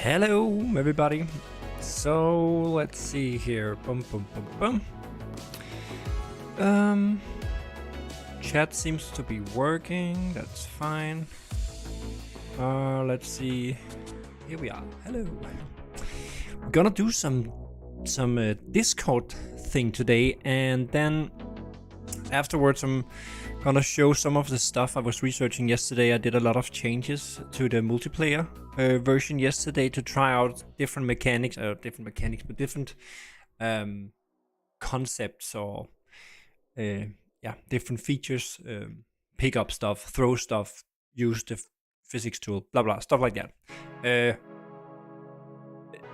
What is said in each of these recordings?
Hello, everybody. So let's see here. Chat seems to be working. That's fine. Let's see. Here we are. Hello. We're gonna do some Discord thing today, and then afterwards I'm gonna show some of the stuff I was researching yesterday. I did a lot of changes to the multiplayer version yesterday to try out different mechanics, but different concepts or different features. Pick up stuff, throw stuff, use the physics tool, blah blah, stuff like that.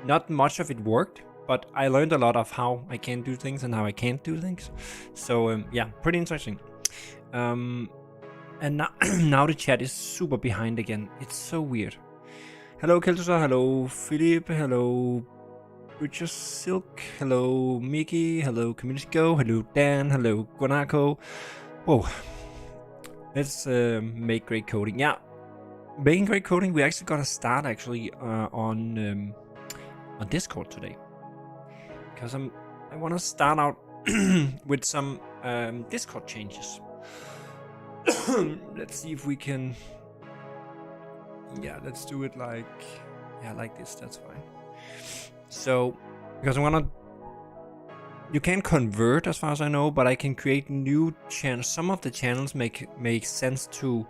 Not much of it worked, but I learned a lot of how I can do things and how I can't do things. So pretty interesting. And now, now the chat is super behind again. It's so weird. Hello Keltusa, hello Philip, hello Richard Silk, hello Mickey, hello Community Go, hello Dan, hello Guanaco. Whoa. Let's make great coding. Yeah, making great coding. We actually got to start on Discord today, because I want to start out with some Discord changes. Let's see if we can. Yeah, let's do it like this. That's fine. So, because you can convert as far as I know, but I can create new channels. Some of the channels make sense to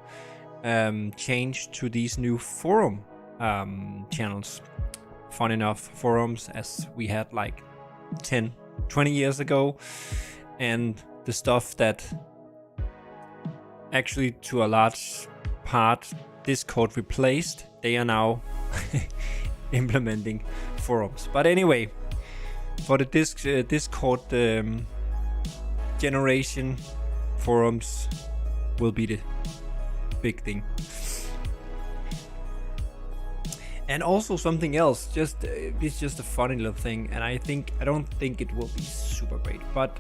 change to these new forum channels. Fun enough, forums as we had like 10, 20 years ago, and the stuff that actually to a large part Discord replaced, they are now implementing forums. But anyway, for the Discord generation, forums will be the big thing. And also something else, it's just a funny little thing, and I don't think it will be super great, but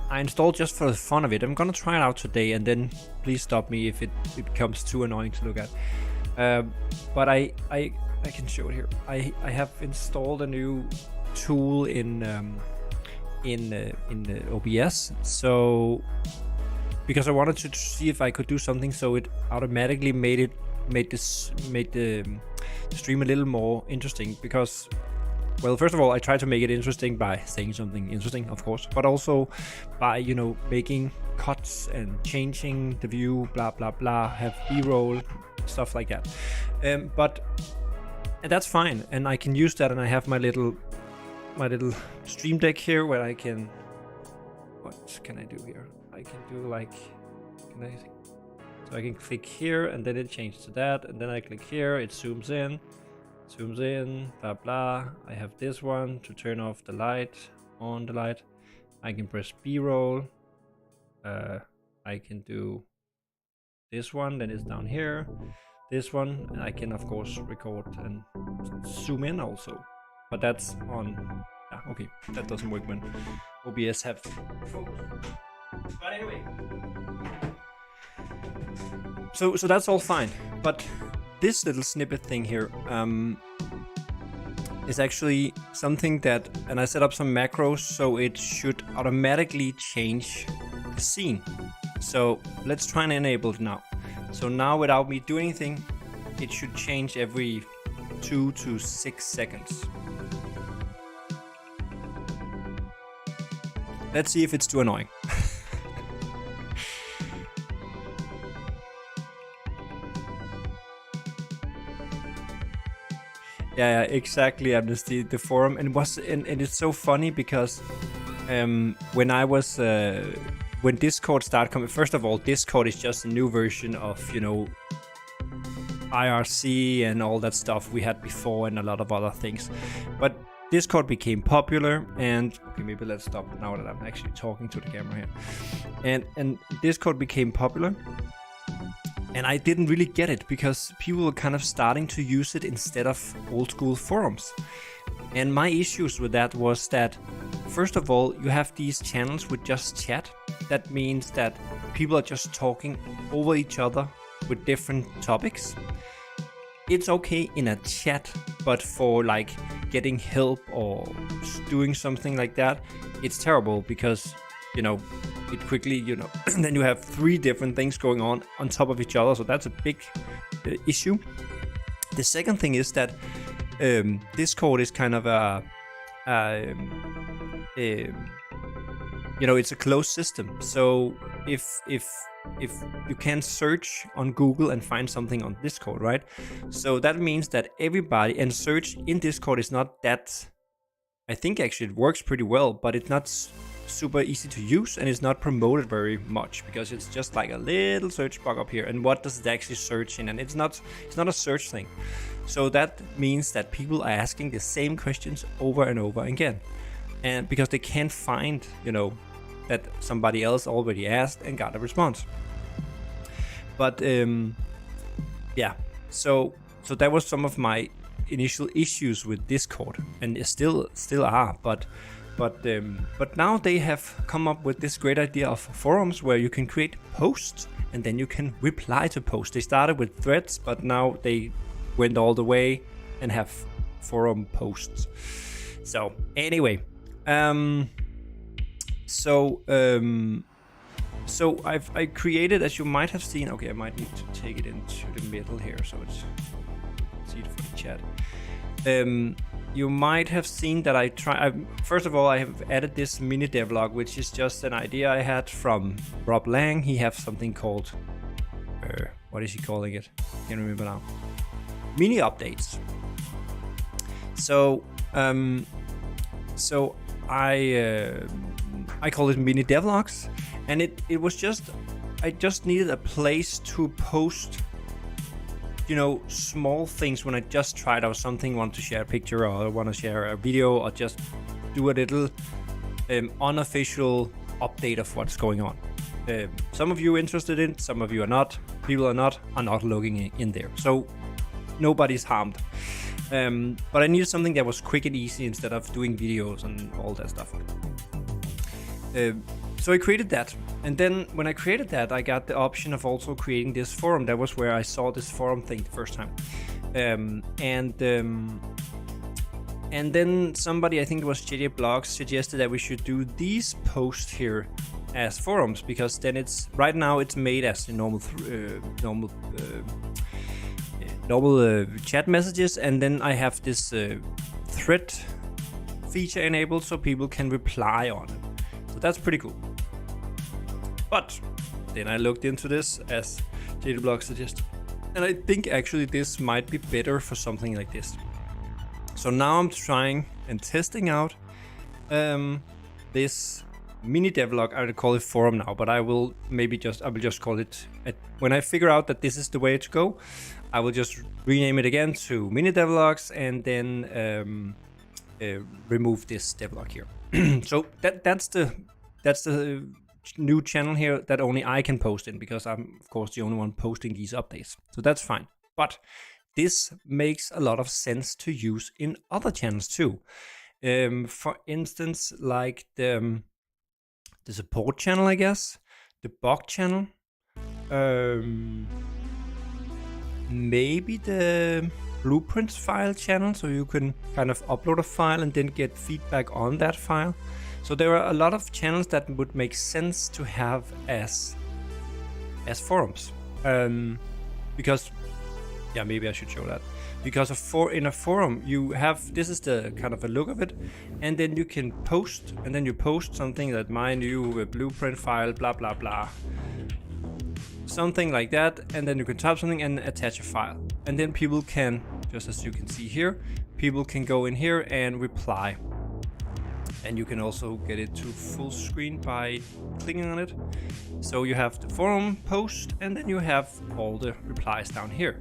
I installed just for the fun of it. I'm gonna try it out today, and then please stop me if it becomes too annoying to look at. But I can show it here. I have installed a new tool in the OBS. So because I wanted to see if I could do something, so it automatically made the stream a little more interesting. Because, well, first of all, I tried to make it interesting by saying something interesting, of course, but also by, making cuts and changing the view, blah, blah, blah, have B-roll, stuff like that. And that's fine, and I can use that, and I have my little stream deck here where I can, what can I do here? I can do so I can click here, and then it changes to that, and then I click here, it zooms in, blah blah. I have this one to turn off the light, on the light. I can press B-roll. I can do this one, then it's down here. This one, and I can of course record and zoom in also. But that's on. Okay, that doesn't work when OBS have focus. But anyway. So that's all fine, but this little snippet thing here is actually something that, and I set up some macros so it should automatically change the scene. So let's try and enable it now. So now, without me doing anything, it should change every 2 to 6 seconds. Let's see if it's too annoying. Yeah, exactly. Amnesty, the forum, and it's so funny because when Discord started coming, first of all, Discord is just a new version of IRC and all that stuff we had before, and a lot of other things. But Discord became popular, and okay, maybe let's stop now that I'm actually talking to the camera here. And Discord became popular. And I didn't really get it because people were kind of starting to use it instead of old school forums. And my issues with that was that, first of all, you have these channels with just chat. That means that people are just talking over each other with different topics. it's okay in a chat, but for like getting help or doing something like that, it's terrible because, you know, it quickly, you know, then you have 3 different things going on top of each other. So that's a big issue. The second thing is that Discord is kind of you know, it's a closed system. So if you can search on Google and find something on Discord, right? So that means that everybody, and search in Discord is not that, I think actually it works pretty well, but it's not super easy to use, and it's not promoted very much because it's just like a little search bar up here, and what does it actually search in? And it's not a search thing. So that means that people are asking the same questions over and over again, and because they can't find, you know, that somebody else already asked and got a response. But yeah, so that was some of my initial issues with Discord, and it still are, but now they have come up with this great idea of forums where you can create posts and then you can reply to posts. They started with threads, but now they went all the way and have forum posts. So anyway, so I created, as you might have seen, okay, I might need to take it into the middle here so it's easy for the chat. You might have seen that first of all, I have added this mini devlog, which is just an idea I had from Rob Lang. He has something called, what is he calling it? Can't remember now. Mini updates. So I call it mini devlogs, and it was just, I just needed a place to post, you know, small things when I just tried out something, want to share a picture or want to share a video or just do a little unofficial update of what's going on. Some of you are interested in, some of you are not. People are not looking in there. So nobody's harmed. But I needed something that was quick and easy instead of doing videos and all that stuff. So I created that, and then when I created that, I got the option of also creating this forum. That was where I saw this forum thing the first time. And then somebody, I think it was JJ Blogs, suggested that we should do these posts here as forums, because then it's, right now it's made as the normal chat messages, and then I have this thread feature enabled so people can reply on it. So that's pretty cool. But then I looked into this, as JJ Blog suggested, and I think actually this might be better for something like this. So now I'm trying and testing out this mini devlog. I would call it forum now, but I will just call it, when I figure out that this is the way to go, I will just rename it again to mini devlogs, and then remove this devlog here. So that's the new channel here that only I can post in, because I'm of course the only one posting these updates. So that's fine. But this makes a lot of sense to use in other channels too. For instance, like the support channel, I guess, the bug channel, maybe the blueprints file channel, so you can kind of upload a file and then get feedback on that file. So there are a lot of channels that would make sense to have as forums, because, yeah, maybe I should show that, because in a forum you have, this is the kind of a look of it, and then you can post, and then you post something that my new blueprint file, blah blah blah, something like that, and then you can type something and attach a file, and then people can, just as you can see here, people can go in here and reply. And you can also get it to full screen by clicking on it. So you have the forum post, and then you have all the replies down here.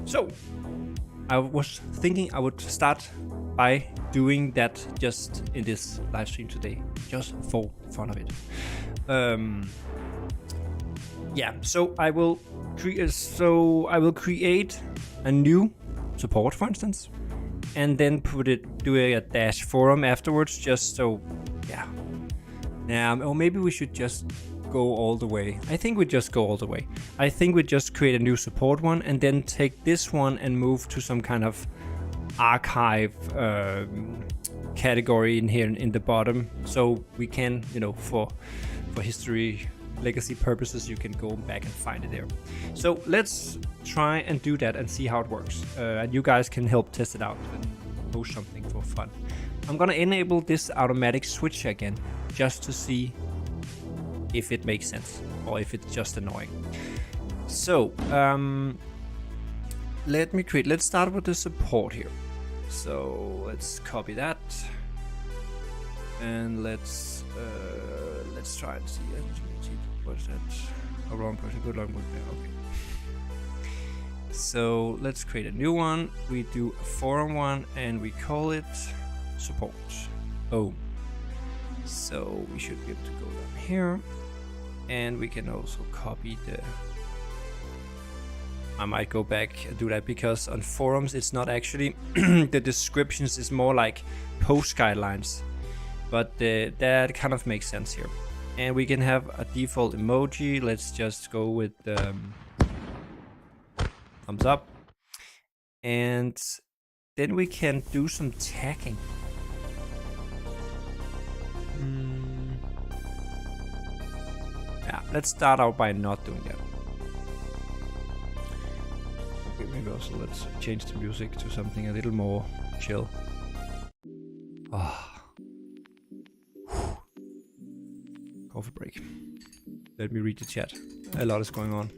So I was thinking I would start by doing that just in this live stream today, just for fun of it. Yeah, so I will create a new support, for instance, and then do a dash forum afterwards, just so, yeah. Or maybe we should just go all the way. I think we just go all the way. I think we just create a new support one and then take this one and move to some kind of archive category in here in the bottom, so we can, you know, for history legacy purposes, you can go back and find it there. So let's try and do that and see how it works, and you guys can help test it out and post something for fun. I'm gonna enable this automatic switch again just to see if it makes sense or if it's just annoying. So let's start with the support here. So let's copy that and let's try and see. What's that? A wrong person. Good luck with that. Okay. So let's create a new one. We do a forum one and we call it support. Oh, so we should be able to go down here, and we can also copy the. I might go back and do that because on forums it's not actually the descriptions, is more like post guidelines, but that kind of makes sense here. And we can have a default emoji. Let's just go with thumbs up, and then we can do some tagging. Yeah, let's start out by not doing that. Okay, maybe also let's change the music to something a little more chill. Coffee break. Let me read the chat. A lot is going on.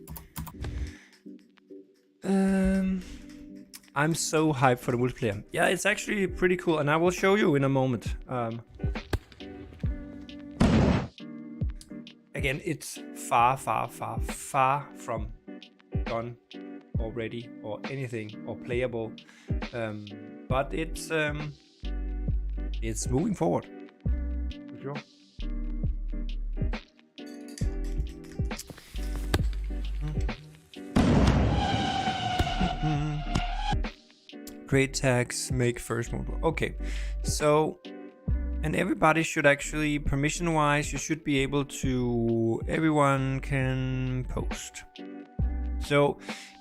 I'm so hyped for the multiplayer. Yeah, it's actually pretty cool, and I will show you in a moment. Again, it's far from done already or anything or playable, but it's moving forward for sure. Create tags, make first mode. Okay, so, and everybody should actually, permission wise, you should be able to, everyone can post. So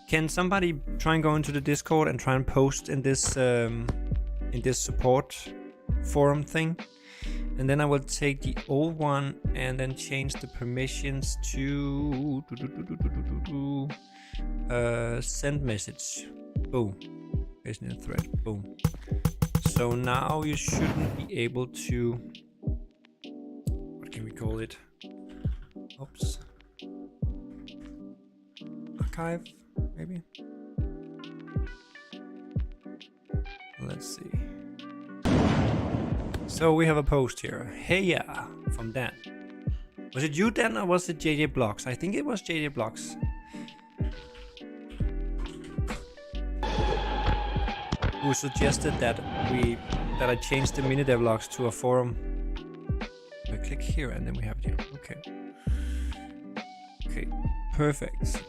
can somebody try and go into the Discord and try and post in this support forum thing? And then I will take the old one and then change the permissions to send message. Boom. In a thread. Boom. So now you shouldn't be able to, what can we call it? Oops. Archive, maybe? Let's see. So we have a post here. Hey yeah, from Dan. Was it you, Dan, or was it JJ Blocks? I think it was JJ Blocks. Who suggested that I change the mini devlogs to a forum. I click here and then we have it here. Okay. Okay, perfect.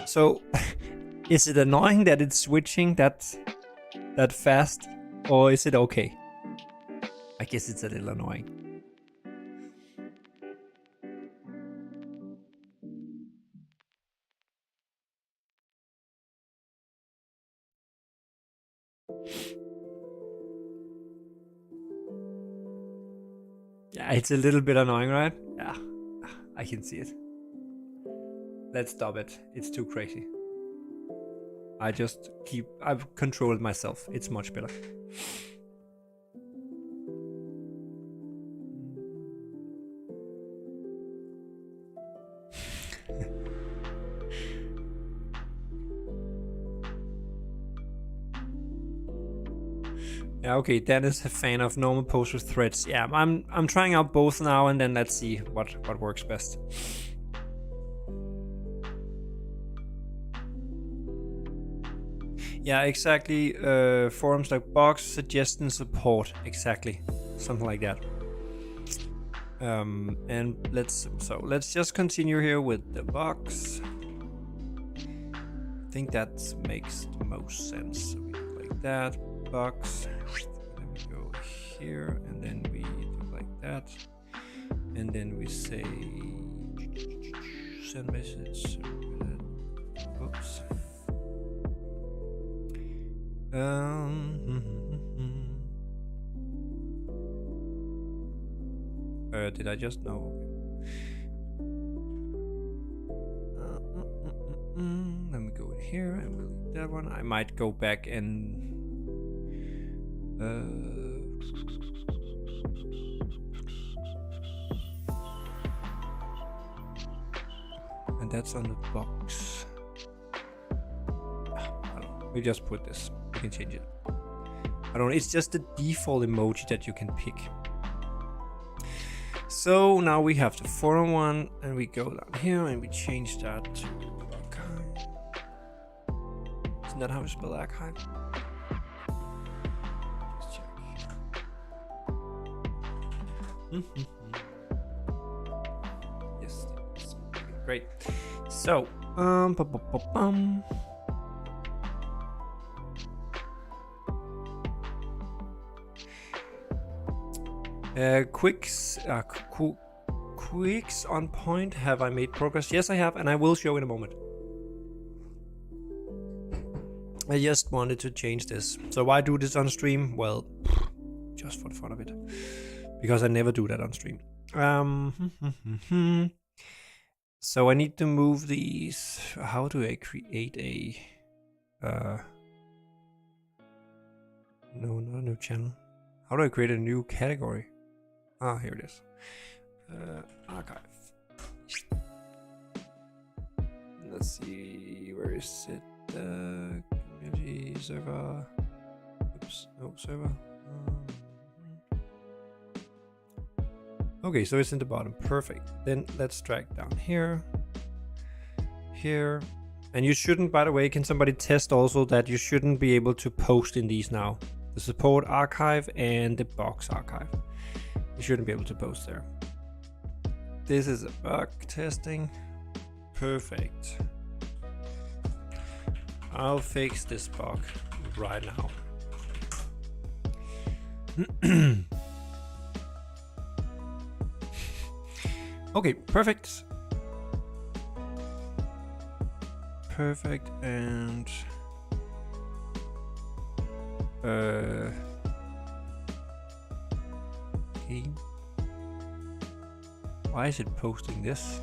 So, is it annoying that it's switching that fast, or is it okay? I guess it's a little annoying. Yeah, it's a little bit annoying, right? Yeah, I can see it. Let's stop it. It's too crazy. I've controlled myself. It's much better. Yeah, okay, Dan is a fan of normal posts with threads. Yeah, I'm trying out both now, and then let's see what works best. Yeah, exactly. Forums like box, suggestion, support, exactly, something like that. And let's just continue here with the box. I think that makes the most sense. So we go like that. Box. here, and then we do like that, and then we say send message. Oops. Did I just know? Let me go in here and we'll leave that one. I might go back and and that's on the box. We just put this. We can change it. I don't know. It's just the default emoji that you can pick. So now we have the 4-on-1, and we go down here and we change that to archive. Isn't that how we spell archive? Let's check. Yes, yes. Okay, great. So, quicks on point. Have I made progress? Yes, I have, and I will show in a moment. I just wanted to change this. So why do this on stream? Well, just for the fun of it, because I never do that on stream. So I need to move these. How do I create a? No, not a new channel. How do I create a new category? Ah, here it is. Archive. Let's see, where is it? Community server. Oops, no server. Okay, so it's in the bottom. Perfect. Then let's drag down here. Here. And you shouldn't, by the way, can somebody test also that you shouldn't be able to post in these now? The support archive and the box archive. You shouldn't be able to post there. This is a bug testing. Perfect. I'll fix this bug right now. Okay, perfect. Perfect, and okay. Why is it posting this?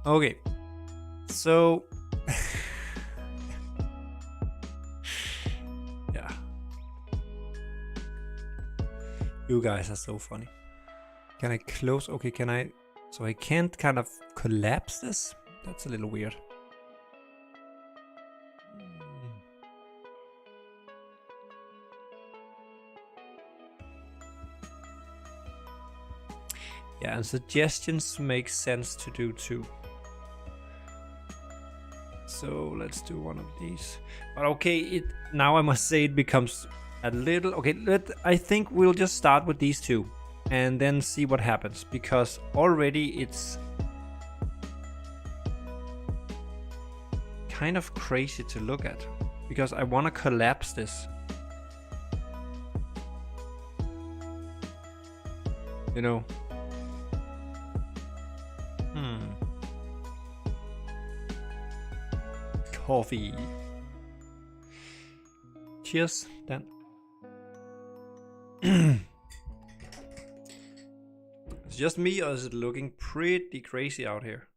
Okay, so yeah, you guys are so funny. Can I close? Okay, can I? So I can't kind of collapse this? That's a little weird. Yeah, and suggestions make sense to do too. So let's do one of these. But okay, now I must say it becomes a little okay. I think we'll just start with these two and then see what happens, because already it's kind of crazy to look at, because I want to collapse this. You know. Coffee. Cheers, Dan. It's just me, or is it looking pretty crazy out here?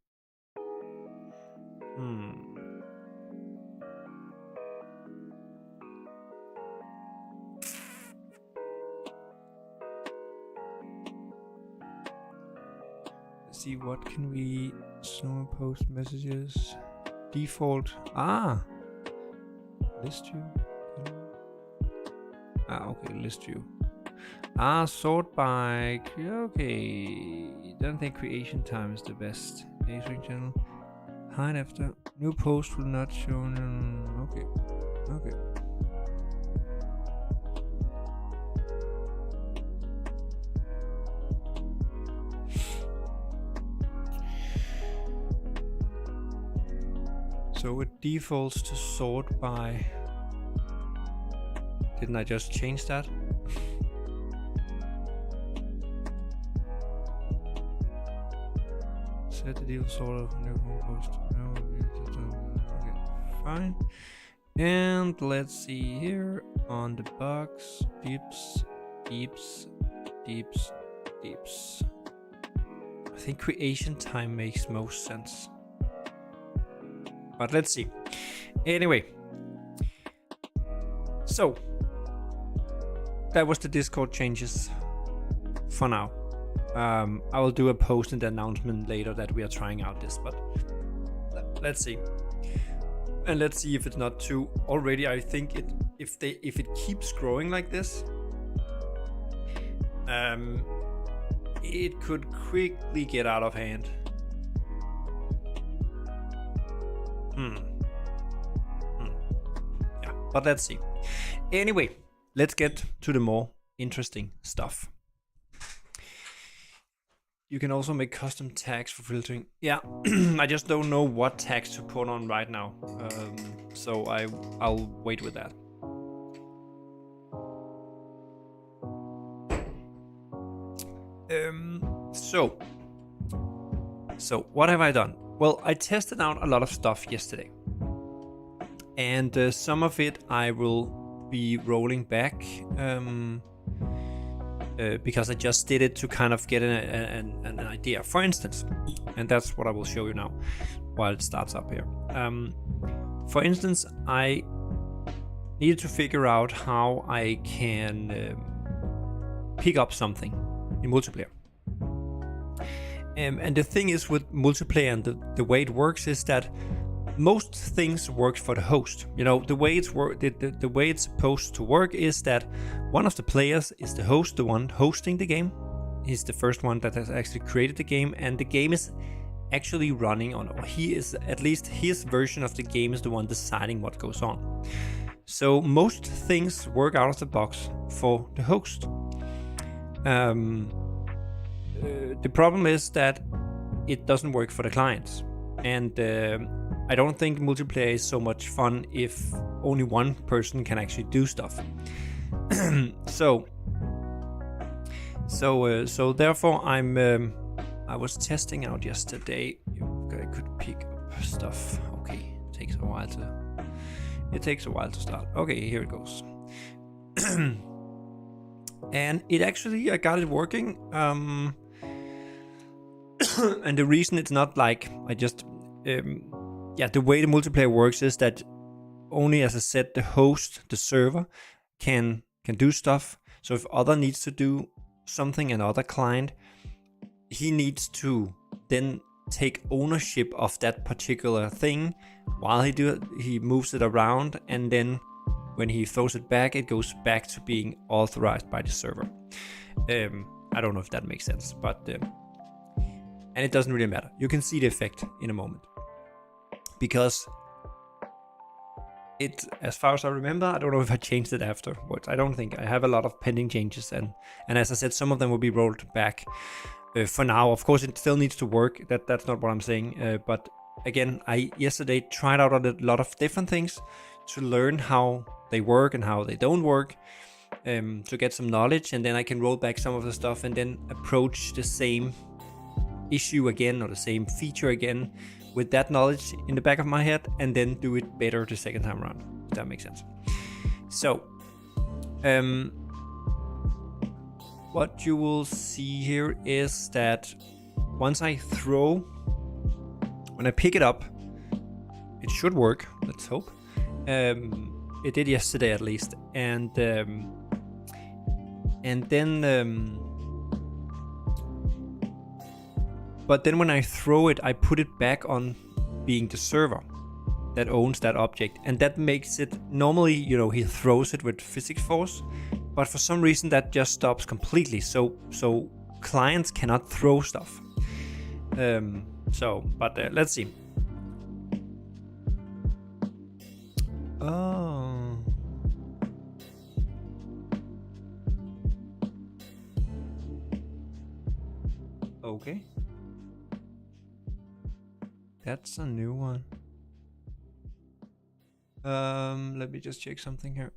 Let's see, what can we snow post messages? Default. List view. Okay, list view. Sort by. Okay. Don't think creation time is the best. Answering channel. Hide after. New post will not show. Okay. Okay. So it defaults to sort by. Didn't I just change that? Set the default sort of new post. Okay, fine. And let's see here on the box. Deeps. I think creation time makes most sense. But let's see. Anyway. So. That was the Discord changes for now. I will do a post in the announcement later that we are trying out this, but let's see. And let's see if it's not too already. I think if it keeps growing like this, it could quickly get out of hand. Yeah, but let's see. Anyway, let's get to the more interesting stuff. You can also make custom tags for filtering. Yeah, I just don't know what tags to put on right now. So I'll wait with that. So what have I done? Well, I tested out a lot of stuff yesterday. And some of it I will be rolling back. Because I just did it to kind of get an idea, for instance, and that's what I will show you now while it starts up here. For instance, I needed to figure out how I can pick up something in multiplayer. And the thing is with multiplayer and the way it works is that most things work for the host. You know, the way the way it's supposed to work is that one of the players is the host, the one hosting the game. He's the first one that has actually created the game, and the game is actually running on, or he is, at least his version of the game is the one deciding what goes on. So most things work out of the box for the host. The problem is that it doesn't work for the clients, and I don't think multiplayer is so much fun if only one person can actually do stuff. So therefore I was testing out yesterday. I could pick up stuff. Okay, it takes a while to start. Okay, here it goes. And it actually, I got it working. And the reason it's not like I just the way the multiplayer works is that only, as I said, the host, the server, can do stuff. So if other needs to do something, another client, he needs to then take ownership of that particular thing while he moves it around, and then when he throws it back, it goes back to being authorized by the server. I don't know if that makes sense, but and it doesn't really matter. You can see the effect in a moment. Because it, as far as I remember, I don't know if I changed it afterwards. I don't think. I have a lot of pending changes, and as I said, some of them will be rolled back for now. Of course, it still needs to work. That's not what I'm saying. But again, I yesterday tried out a lot of different things to learn how they work and how they don't work, to get some knowledge, and then I can roll back some of the stuff and then approach the same issue again or the same feature again with that knowledge in the back of my head, and then do it better the second time around, if that makes sense. So what you will see here is that once I when I pick it up, it should work, let's hope. It did yesterday at least, and then but then when I throw it, I put it back on being the server that owns that object, and that makes it, normally, you know, he throws it with physics force, but for some reason that just stops completely, so clients cannot throw stuff. Let's see. Okay. That's a new one. Let me just check something here.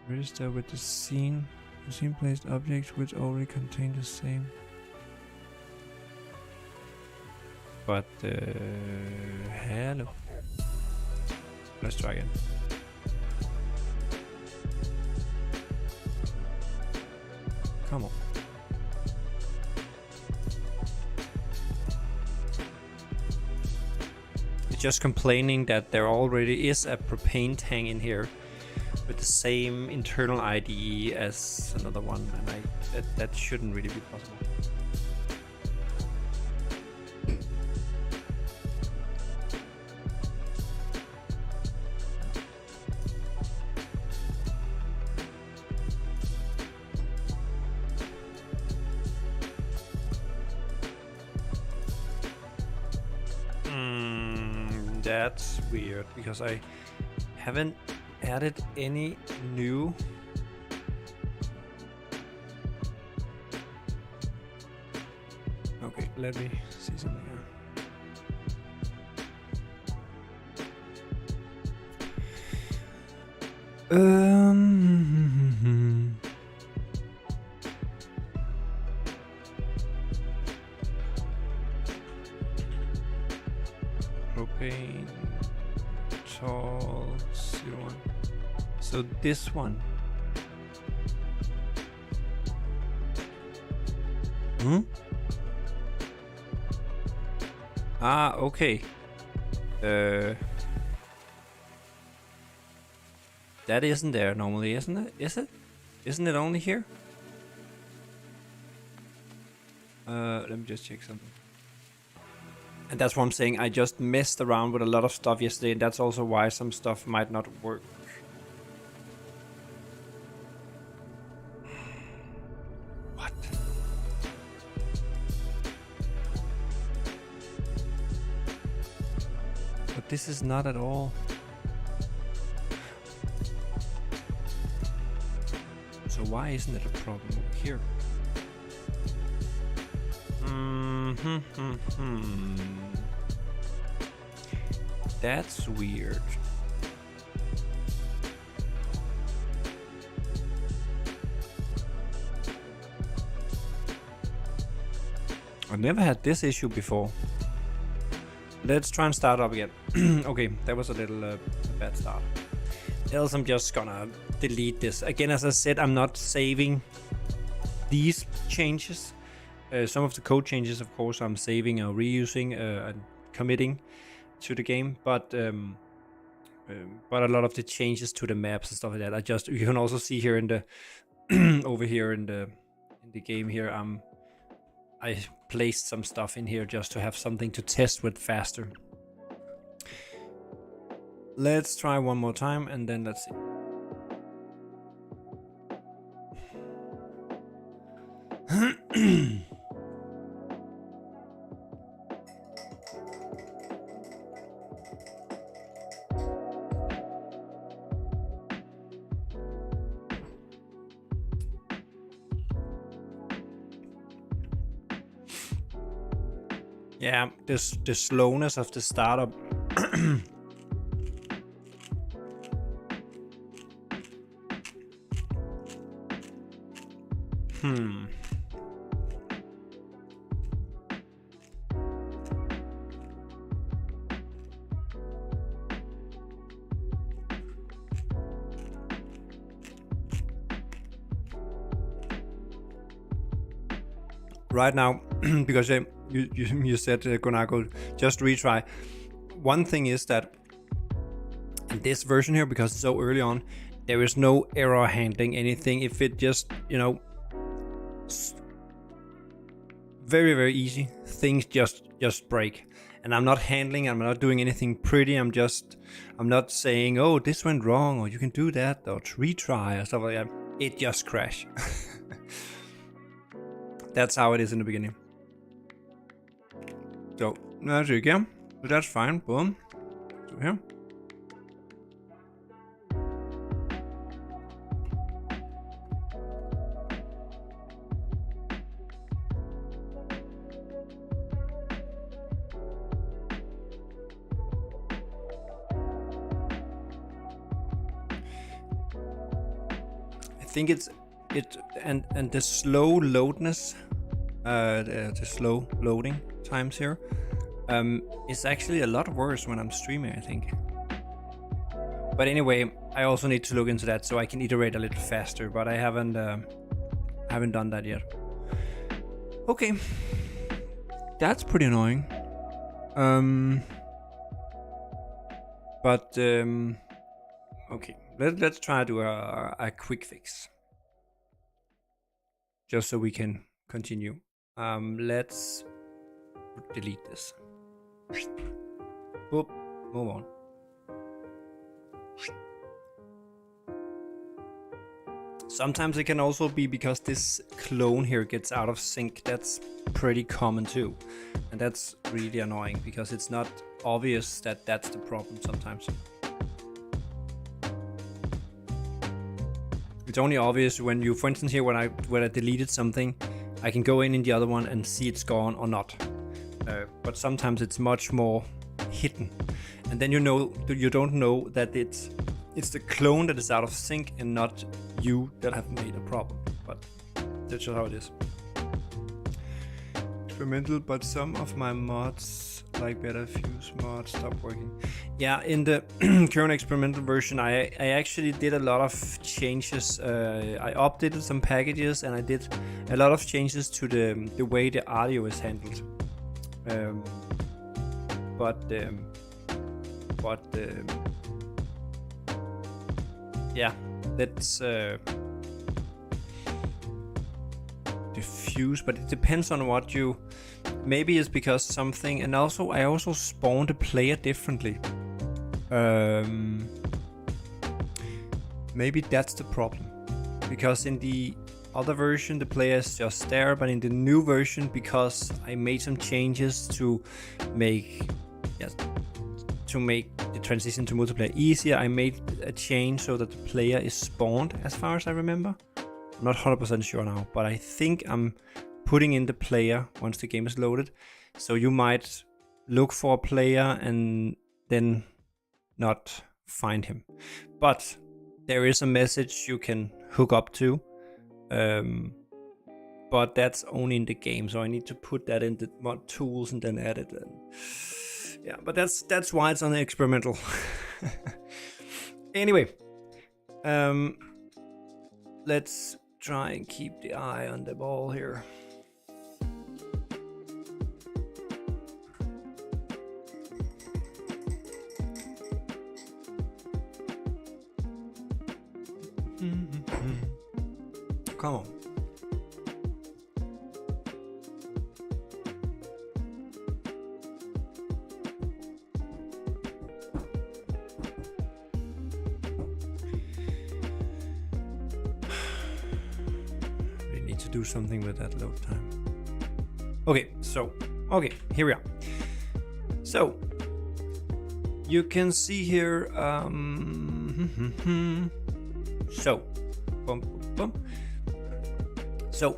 Register with the scene. The scene placed objects which already contain the same. But hello. Let's try again. Come on. It's just complaining that there already is a propane tank in here with the same internal IDE as another one, and that shouldn't really be possible. That's weird because I haven't added any new. Okay, let me see something here. Propane tall 01. So this one. Ah, okay. That isn't there normally, isn't it? Is it? Isn't it only here? Let me just check something. And that's what I'm saying. I just messed around with a lot of stuff yesterday, and that's also why some stuff might not work. What? But this is not at all. So why isn't it a problem over here? That's weird. I've never had this issue before. Let's try and start up again. Okay, that was a little bad start. Else I'm just gonna delete this. Again, as I said, I'm not saving these changes. Some of the code changes, of course, I'm saving or reusing and committing to the game, but a lot of the changes to the maps and stuff like that, you can also see here in the over here in the game here, I placed some stuff in here just to have something to test with faster. Let's try one more time and then let's see. Yeah, the slowness of the startup. Right now, because you said, Gonako, just retry. One thing is that in this version here, because it's so early on, there is no error handling anything. If it just, very, very easy, things just break. And I'm not handling, I'm not doing anything pretty. I'm not saying, oh, this went wrong, or you can do that, or retry, or stuff like that. It just crashed. That's how it is in the beginning. So, that's it again. So that's fine. Boom. So here. think it's and the slow loadness, the slow loading times here, is actually a lot worse when I'm streaming, I think. But anyway, I also need to look into that so I can iterate a little faster, but I haven't done that yet. Okay, that's pretty annoying. But okay, let's try to do a quick fix, just so we can continue. Let's delete this. Boop, move on. Sometimes it can also be because this clone here gets out of sync. That's pretty common too. And that's really annoying because it's not obvious that that's the problem sometimes. It's only obvious when you, for instance here, when I deleted something, I can go in the other one and see it's gone or not. But sometimes it's much more hidden. And then you don't know that it's the clone that is out of sync and not you that have made a problem. But that's just how it is. Experimental, but some of my mods, like Better Fuse mods, stop working. Yeah, in the current experimental version, I actually did a lot of changes. I updated some packages and I did a lot of changes to the way the audio is handled. Yeah, that's diffuse, but it depends on what you. Maybe it's because something, and also I also spawned a player differently. Maybe that's the problem, because in the other version the player is just there, but in the new version, because I made some changes to make the transition to multiplayer easier, I made a change so that the player is spawned, as far as I remember. I'm not 100% sure now, but I think I'm putting in the player once the game is loaded. So you might look for a player and then not find him. But there is a message you can hook up to. But that's only in the game, so I need to put that in the mod tools and then add it. Yeah, but that's why it's on the experimental. Anyway, let's try and keep the eye on the ball here. Come on. Do something with that load time. Okay, here we are. So you can see here, so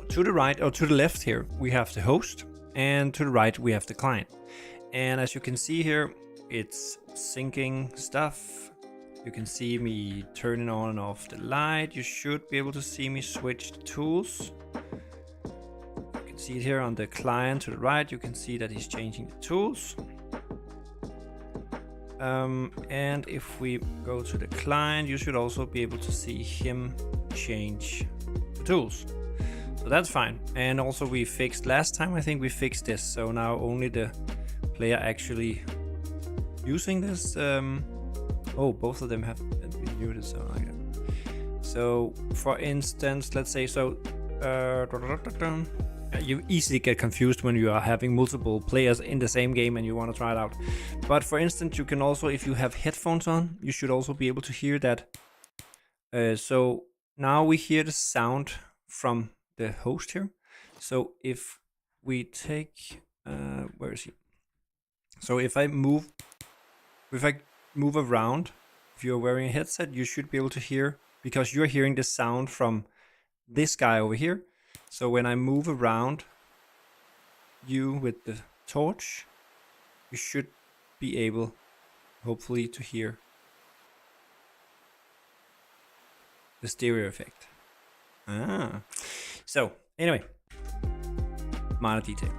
to the right or to the left here we have the host, and to the right we have the client. And as you can see here, it's syncing stuff. You can see me turning on and off the light. You should be able to see me switch the tools. See it here on the client to the right. You can see that he's changing the tools. And if we go to the client, you should also be able to see him change the tools. So that's fine. And also we fixed last time, I think we fixed this. So now only the player actually using this. Both of them have been muted. So for instance, let's say you easily get confused when you are having multiple players in the same game and you want to try it out. But for instance, you can also, if you have headphones on, you should also be able to hear that. So now we hear the sound from the host here. So if we take, where is he? So if I move around, if you're wearing a headset, you should be able to hear, because you're hearing the sound from this guy over here. So when I move around you with the torch, you should be able, hopefully, to hear the stereo effect. So anyway, minor detail.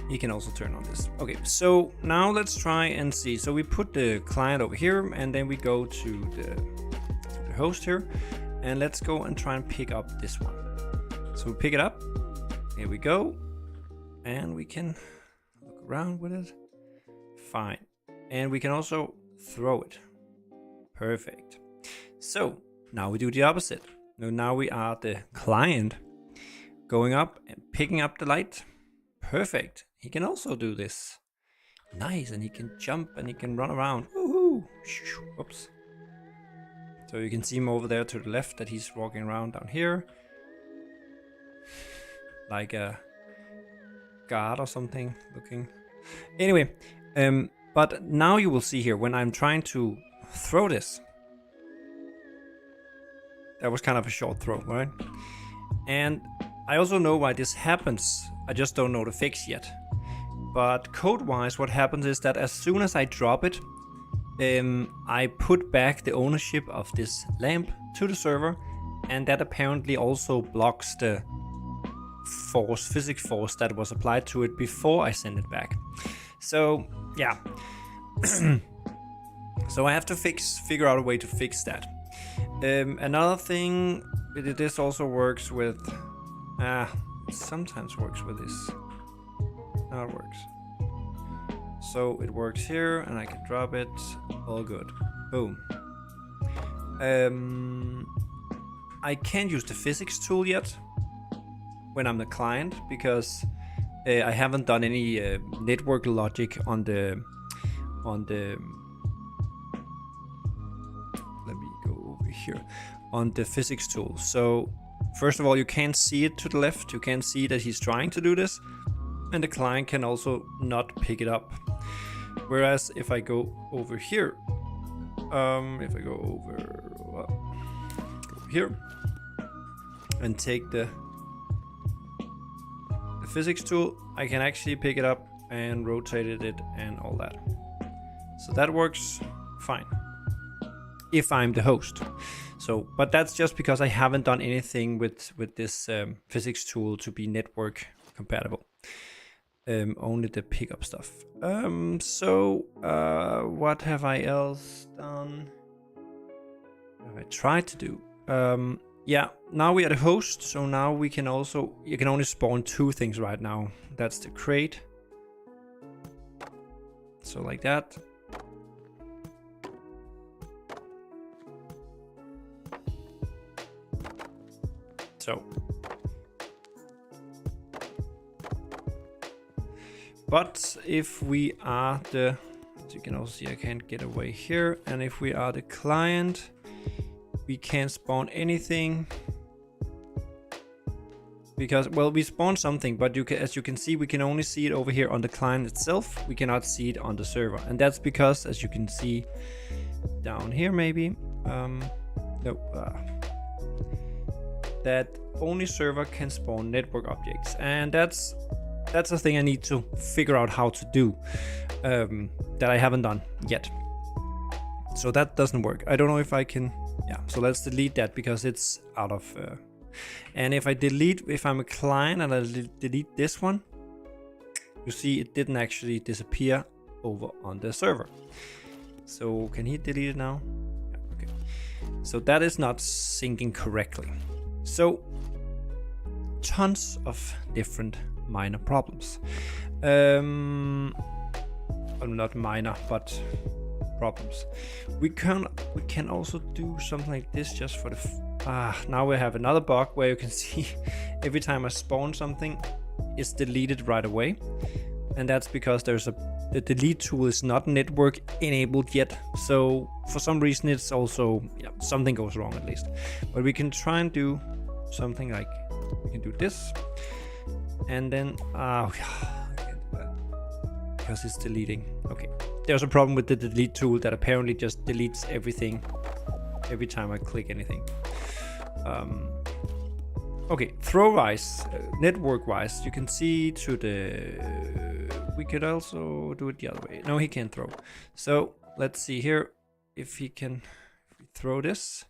You can also turn on this. Okay, so now let's try and see. So we put the client over here, and then we go to the host here, and let's go and try and pick up this one. So we pick it up. Here we go, and we can look around with it. Fine, and we can also throw it. Perfect. So now we do the opposite. Now we are the client going up and picking up the light. Perfect. He can also do this. Nice, and he can jump and he can run around. Woohoo! Oops. So you can see him over there to the left that he's walking around down here. Like a guard or something looking. Anyway, but now you will see here when I'm trying to throw this. That was kind of a short throw, right? And I also know why this happens. I just don't know the fix yet. But code-wise, what happens is that as soon as I drop it, I put back the ownership of this lamp to the server, and that apparently also blocks the physics force that was applied to it before I send it back. So yeah. So I have to figure out a way to fix that. Another thing, this also works with, it sometimes works with this. Now it works. So it works here, and I can drop it. All good. Boom. I can't use the physics tool yet when I'm the client because I haven't done any network logic on the. Let me go over here on the physics tool. So first of all, you can't see it to the left. You can't see that he's trying to do this, and the client can also not pick it up. Whereas if I go over here, if I go over here and take the physics tool, I can actually pick it up and rotate it and all that. So that works fine if I'm the host. So, but that's just because I haven't done anything with this physics tool to be network compatible. Only the pickup stuff. What have I else done? What have I tried to do? Yeah, now we are the host, so now we can also, you can only spawn two things right now. That's the crate. So like that. So. But if we are the, as you can also see, I can't get away here. And if we are the client, we can't spawn anything. Because, well, we spawn something, but you can, as you can see, we can only see it over here on the client itself. We cannot see it on the server. And that's because, as you can see down here maybe, that only server can spawn network objects. And that's a thing I need to figure out how to do, that I haven't done yet. So that doesn't work. I don't know if I can, yeah, so let's delete that because it's out of, and if I'm a client and I delete this one, you see it didn't actually disappear over on the server. So can he delete it now? Yeah, okay. So that is not syncing correctly. So tons of different minor problems. Well, not minor, but problems. We can also do something like this just for the now we have another bug where you can see every time I spawn something, it's deleted right away, and that's because the delete tool is not network enabled yet. So for some reason it's also, yeah, something goes wrong at least. But we can try and do something like, we can do this, and then I can't do that because it's deleting. Okay, there's a problem with the delete tool that apparently just deletes everything every time I click anything. Okay, throw wise, network wise, you can see to the, we could also do it the other way. No, he can't throw. So let's see here if he can, if we throw this.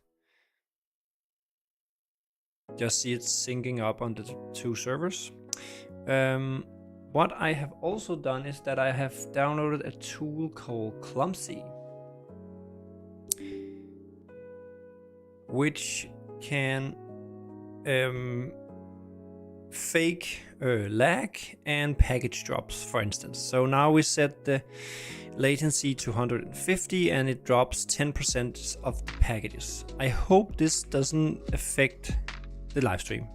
Just see it syncing up on the two servers. What I have also done is that I have downloaded a tool called Clumsy, which can fake lag and package drops, for instance. So now we set the latency to 150 and it drops 10% of the packages. I hope this doesn't affect the live stream.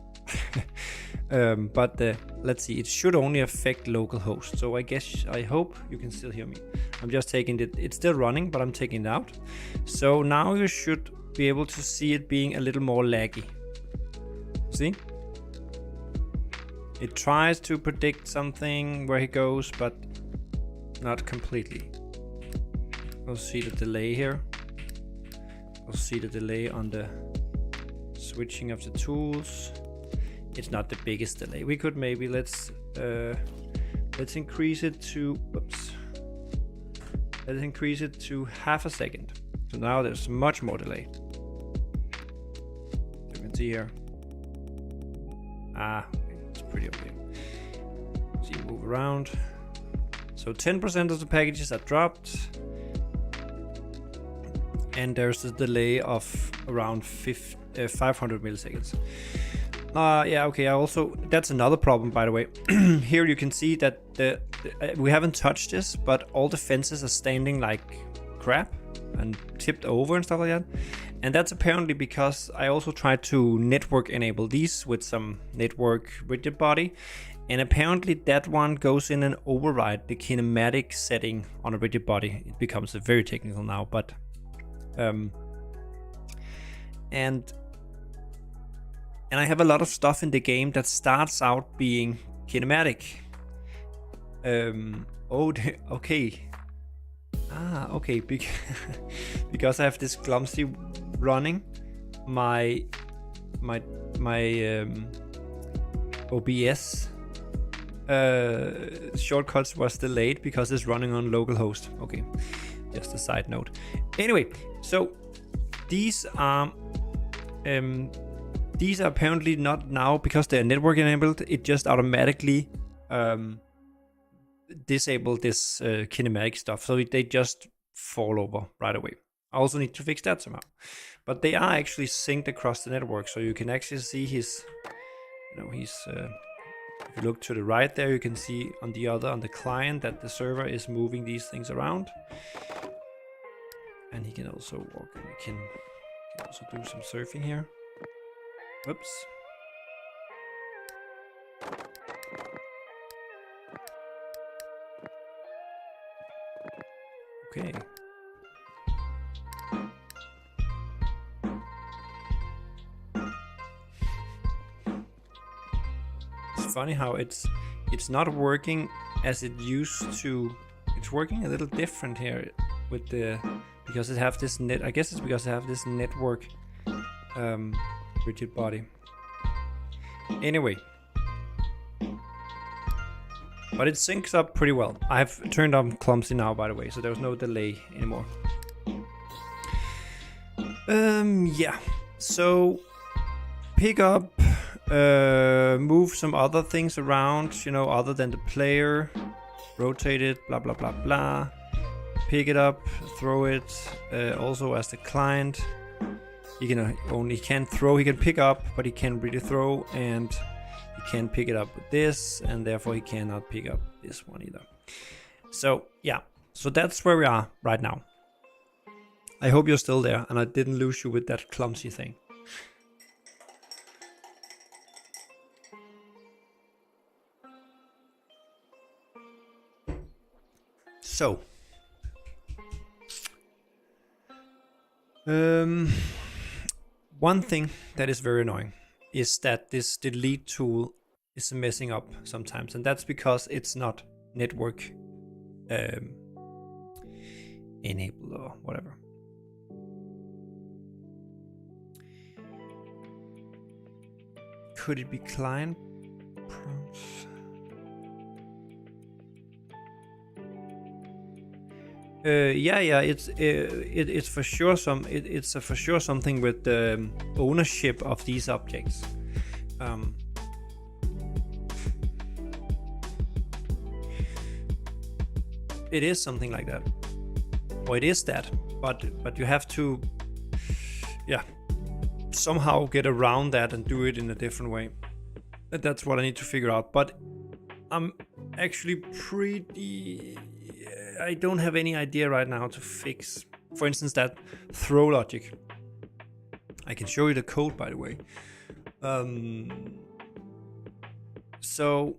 But let's see, it should only affect local hosts. So I hope you can still hear me. I'm just taking it, it's still running, but I'm taking it out. So now you should be able to see it being a little more laggy. See? It tries to predict something where he goes, but not completely. We'll see the delay here. We'll see the delay on the switching of the tools. It's not the biggest delay. We could maybe let's increase it to let's increase it to half a second. So now there's much more delay. You can see here. It's pretty okay. See, move around. So 10% of the packages are dropped, and there's a delay of around 500 milliseconds. Yeah, okay. That's another problem, by the way. Here you can see that we haven't touched this, but all the fences are standing like crap and tipped over and stuff like that. And that's apparently because I also tried to network enable these with some network rigid body, and apparently that one goes in and override the kinematic setting on a rigid body. It becomes very technical now, but and I have a lot of stuff in the game that starts out being kinematic. Okay. Okay. Because I have this Clumsy running, my OBS shortcuts was delayed because it's running on localhost. Okay, just a side note. Anyway, so these are apparently not now because they're network enabled. It just automatically disabled this kinematic stuff, so they just fall over right away. I also need to fix that somehow, but they are actually synced across the network, so you can actually see his. If you look to the right there, you can see on the client that the server is moving these things around, and he can also walk. We can also do some surfing here. Whoops. Okay. It's funny how it's not working as it used to. It's working a little different here with because it have this I guess it's because it have this network rigid body. Anyway, but it syncs up pretty well. I've turned on Clumsy now, by the way, so there's no delay anymore. Yeah. So pick up, move some other things around, other than the player, rotate it, blah blah blah blah. Pick it up, throw it. Also as the client. He can't throw, he can pick up, but he can't really throw, and he can't pick it up with this, and therefore he cannot pick up this one either. So yeah, so that's where we are right now. I hope you're still there and I didn't lose you with that Clumsy thing. So one thing that is very annoying is that this delete tool is messing up sometimes, and that's because it's not network enabled or whatever. Could it be client prompts? Yeah, it's for sure it's for sure something with the ownership of these objects. It is something like that, or it is that, but you have to, somehow get around that and do it in a different way. That's what I need to figure out. But I'm actually I don't have any idea right now to fix, for instance, that throw logic. I can show you the code, by the way. So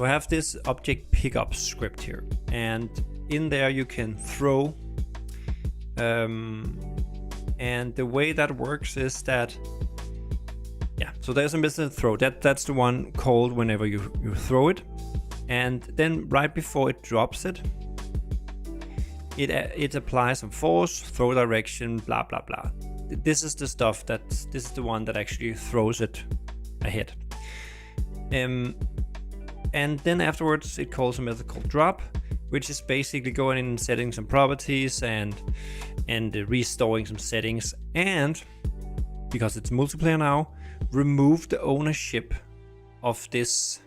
I have this object pickup script here, and in there you can throw. And the way that works is that, so there's a method throw. That's the one called whenever you throw it, and then right before it drops it, it applies some force, throw direction, blah blah blah. This is the stuff this is the one that actually throws it ahead. And then afterwards it calls a method called drop, which is basically going in and setting some properties and restoring some settings, and because it's multiplayer now, remove the ownership of this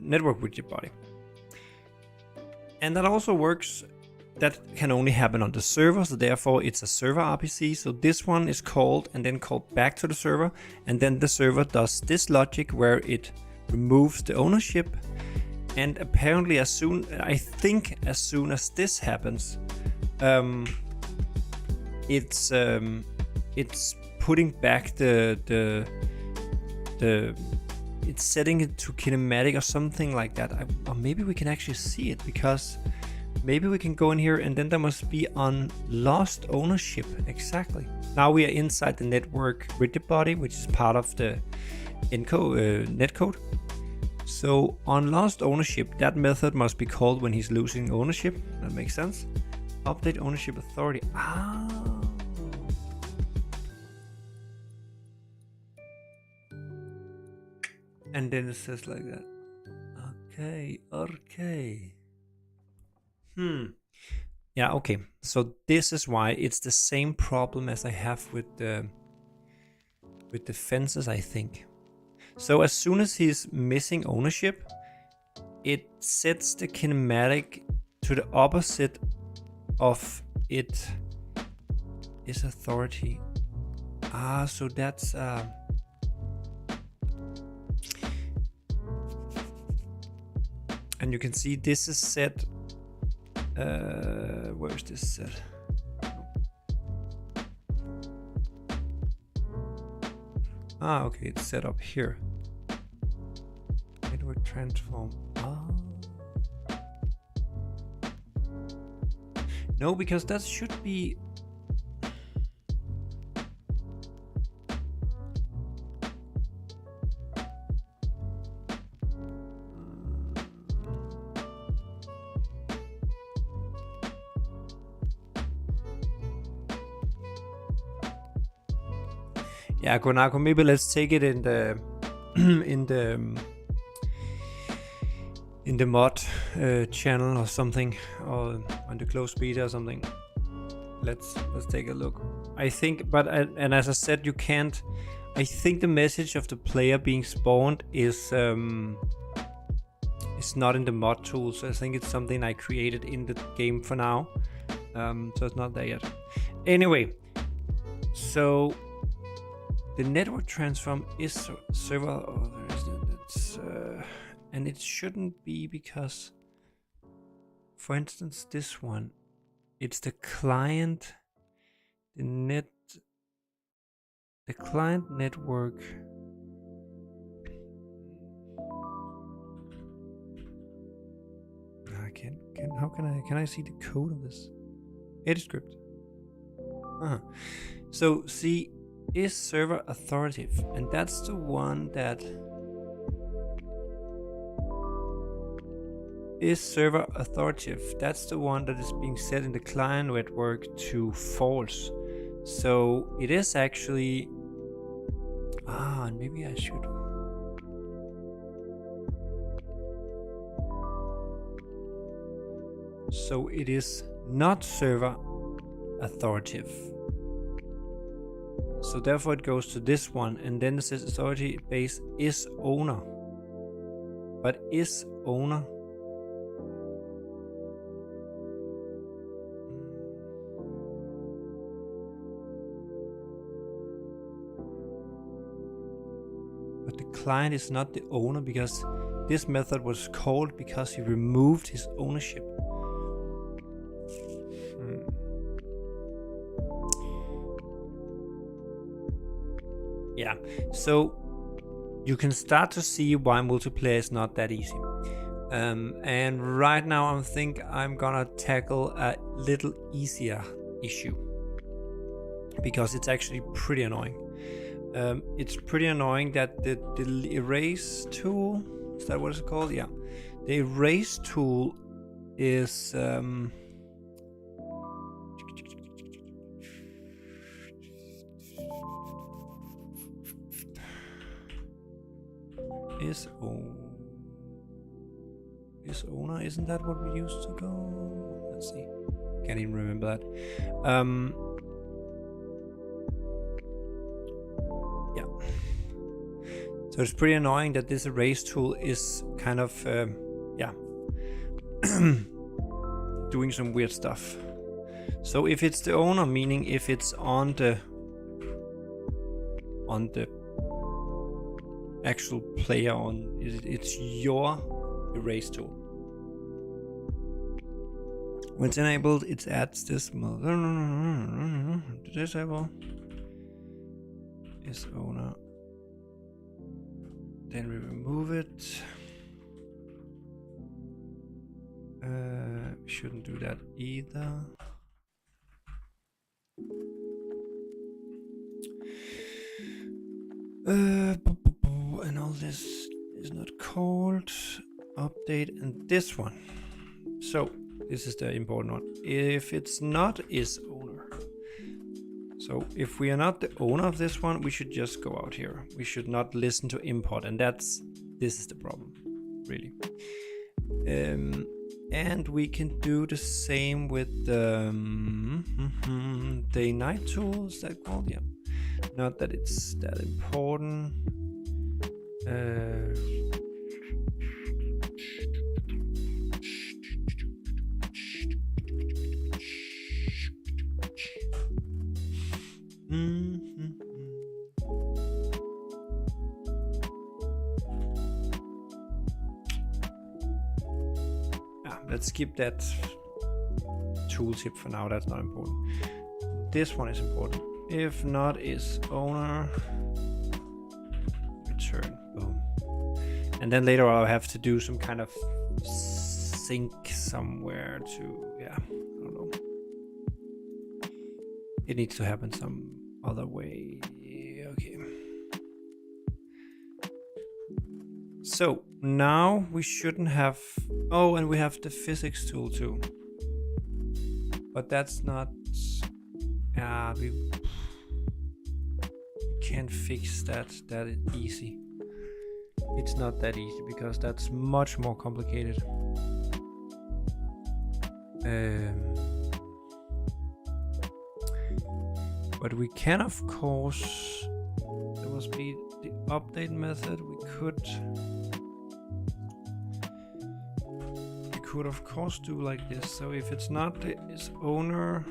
network widget body. And that also works. That can only happen on the server, so therefore it's a server RPC. So this one is called and then called back to the server, and then the server does this logic where it removes the ownership. And apparently as soon as this happens, it's putting back it's setting it to kinematic or something like that. Or maybe we can actually see it, because maybe we can go in here and then there must be on lost ownership. Exactly. Now we are inside the network widget body, which is part of the netcode. So on lost ownership, that method must be called when he's losing ownership. That makes sense. Update ownership authority. And then it says like that. Okay. Yeah, okay. So this is why it's the same problem as I have with the fences, I think. So as soon as he's missing ownership, it sets the kinematic to the opposite of it is authority. So that's and you can see this is set. Where is this set? Okay, it's set up here. Network transform. No, because that should be. Yeah, Konako, maybe let's take it in the in the mod channel or something, or on the closed beta or something. Let's take a look. I think, but and as I said, you can't. I think the message of the player being spawned is not in the mod tools. I think it's something I created in the game for now. So it's not there yet. Anyway, so. The network transform is server, and it shouldn't be, because, for instance, this one, it's the client, the client network. Can I see the code of this? Edit script. So see. Is server authoritative, and that's the one that is server authoritative. That's the one that is being set in the client network to false. So it is actually maybe I should. So it is not server authoritative. So therefore it goes to this one, and then it says authority base is owner. But is owner? But the client is not the owner, because this method was called because he removed his ownership. Yeah, so you can start to see why multiplayer is not that easy. And right now I think I'm gonna tackle a little easier issue, because it's actually pretty annoying. It's pretty annoying that the erase tool, is that what it's called? Yeah. The erase tool is owner, isn't that what we used to go? Let's see. Can't even remember that. Yeah. So it's pretty annoying that this erase tool is kind of doing some weird stuff. So if it's the owner, meaning if it's on the actual player, it's your erase tool. When it's enabled, it adds this disable is owner. Then we remove it. We shouldn't do that either. And all this is not called update, and this one. So this is the important one. If it's not is owner. So if we are not the owner of this one, we should just go out here. We should not listen to import, and this is the problem, really. And we can do the same with the day-night tool, is that called? Yeah. Not that it's that important. Let's skip that tooltip for now, that's not important. This one is important. If not is owner, return, boom. And then later I'll have to do some kind of sync somewhere to, I don't know. It needs to happen some other way. Okay. So now we shouldn't have, and we have the physics tool too. But that's not, we can't fix that easy. It's not that easy because that's much more complicated. But we can, of course, there must be the update method. We could of course do like this. So if it's not its owner,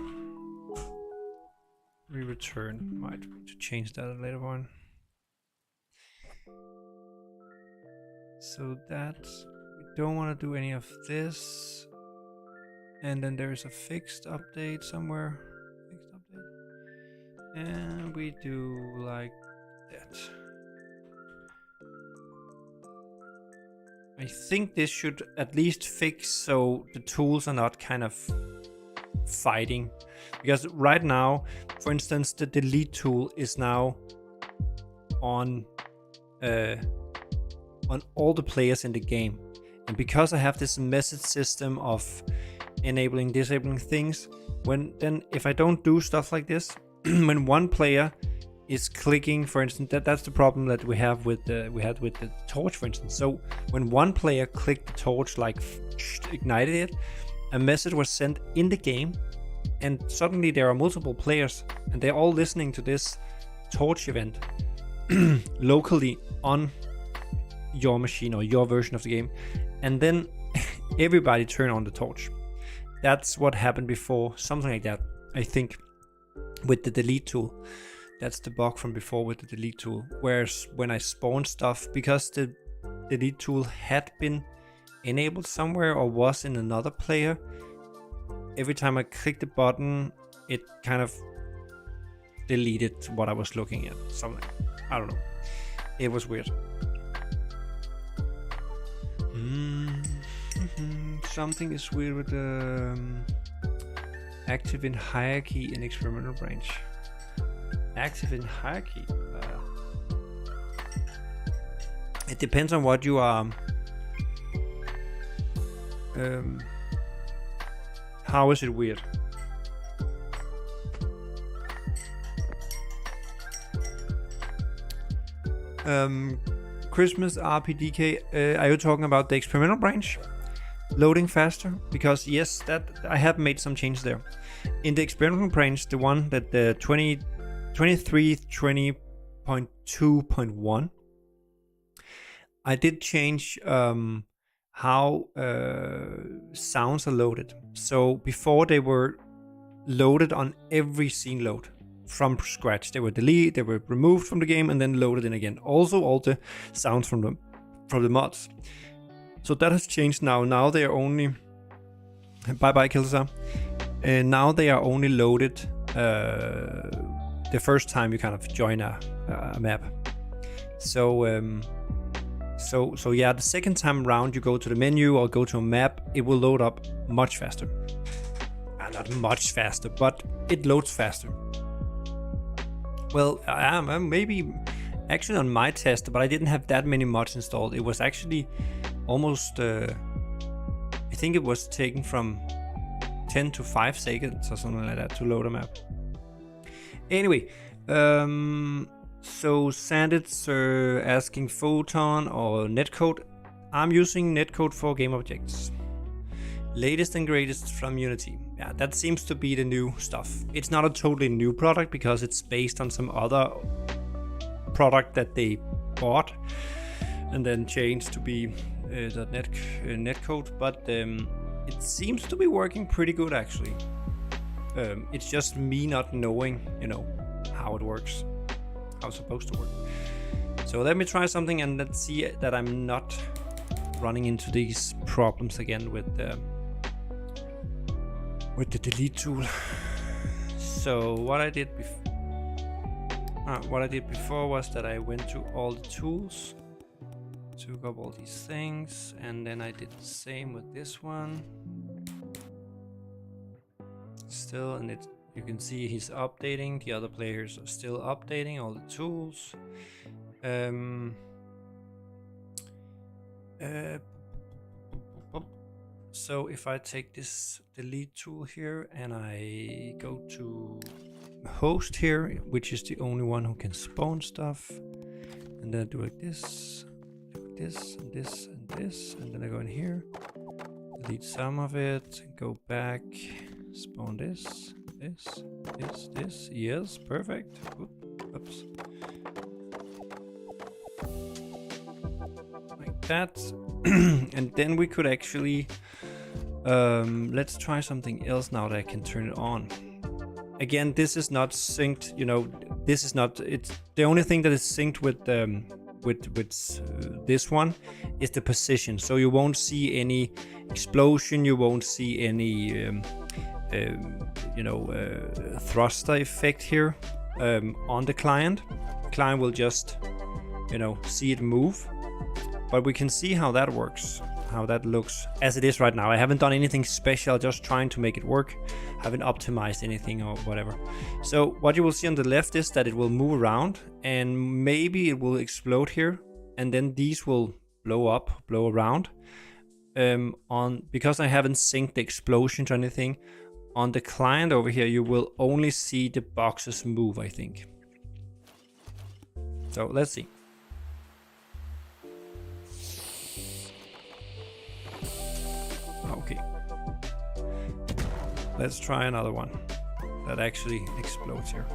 we return. Might to change that later on. So that we don't want to do any of this. And then there's a fixed update somewhere. Fixed update. And we do like that. I think this should at least fix so the tools are not kind of fighting. Because right now, for instance, the delete tool is now on all the players in the game. And because I have this message system of enabling, disabling things, if I don't do stuff like this, when one player is clicking, for instance, that's the problem that we had with the torch, for instance. So when one player clicked the torch, like ignited it, a message was sent in the game, and suddenly there are multiple players, and they're all listening to this torch event locally on your machine or your version of the game, and then everybody turn on the torch. That's what happened before, something like that, I think, with the delete tool. That's the bug from before with the delete tool. Whereas when I spawned stuff, because the delete tool had been enabled somewhere or was in another player, every time I clicked the button, it kind of deleted what I was looking at. Something, I don't know. It was weird. Something is weird with the active in hierarchy in experimental branch. Active in hierarchy. It depends on what you are. How is it weird? Christmas RPDK. Are you talking about the experimental branch loading faster? Because yes, that I have made some changes there. In the experimental branch, the one that the 23.20.2.1, I did change how sounds are loaded. So before they were loaded on every scene load from scratch. They were deleted, they were removed from the game and then loaded in again. Also all the sounds from the mods. So that has changed now. Now they are only bye Kilsar. Now they are only loaded the first time you kind of join a map. So yeah, the second time around you go to the menu or go to a map, it will load up much faster. Not much faster, but it loads faster. Well, maybe actually on my test, but I didn't have that many mods installed. It was actually almost, I think it was taken from 10 to 5 seconds or something like that to load a map. Anyway, so Sandit's asking Photon or netcode. I'm using netcode for game objects. Latest and greatest from Unity. Yeah, that seems to be the new stuff. It's not a totally new product because it's based on some other product that they bought and then changed to be the netcode, but it seems to be working pretty good actually. It's just me not knowing, how it works, how it's supposed to work. So let me try something and let's see that I'm not running into these problems again with the delete tool. So what I did before was that I went to all the tools, took up all these things, and then I did the same with this one. Still, and you can see he's updating. The other players are still updating all the tools. So if I take this delete tool here and I go to host here, which is the only one who can spawn stuff, and then I do like this, and this, and this, and this, and then I go in here, delete some of it, go back, spawn this, yes, perfect. Oops. Like that. And then we could actually let's try something else now that I can turn it on. Again, this is not synced, this is not, it's the only thing that is synced with this one is the position. So you won't see any explosion, you won't see any thruster effect here on the client. The client will just see it move. But we can see how that works, how that looks as it is right now. I haven't done anything special, just trying to make it work. Haven't optimized anything or whatever. So what you will see on the left is that it will move around and maybe it will explode here. And then these will blow around. Because I haven't synced the explosion to anything, on the client over here, you will only see the boxes move, I think. So let's see. Okay. Let's try another one that actually explodes here.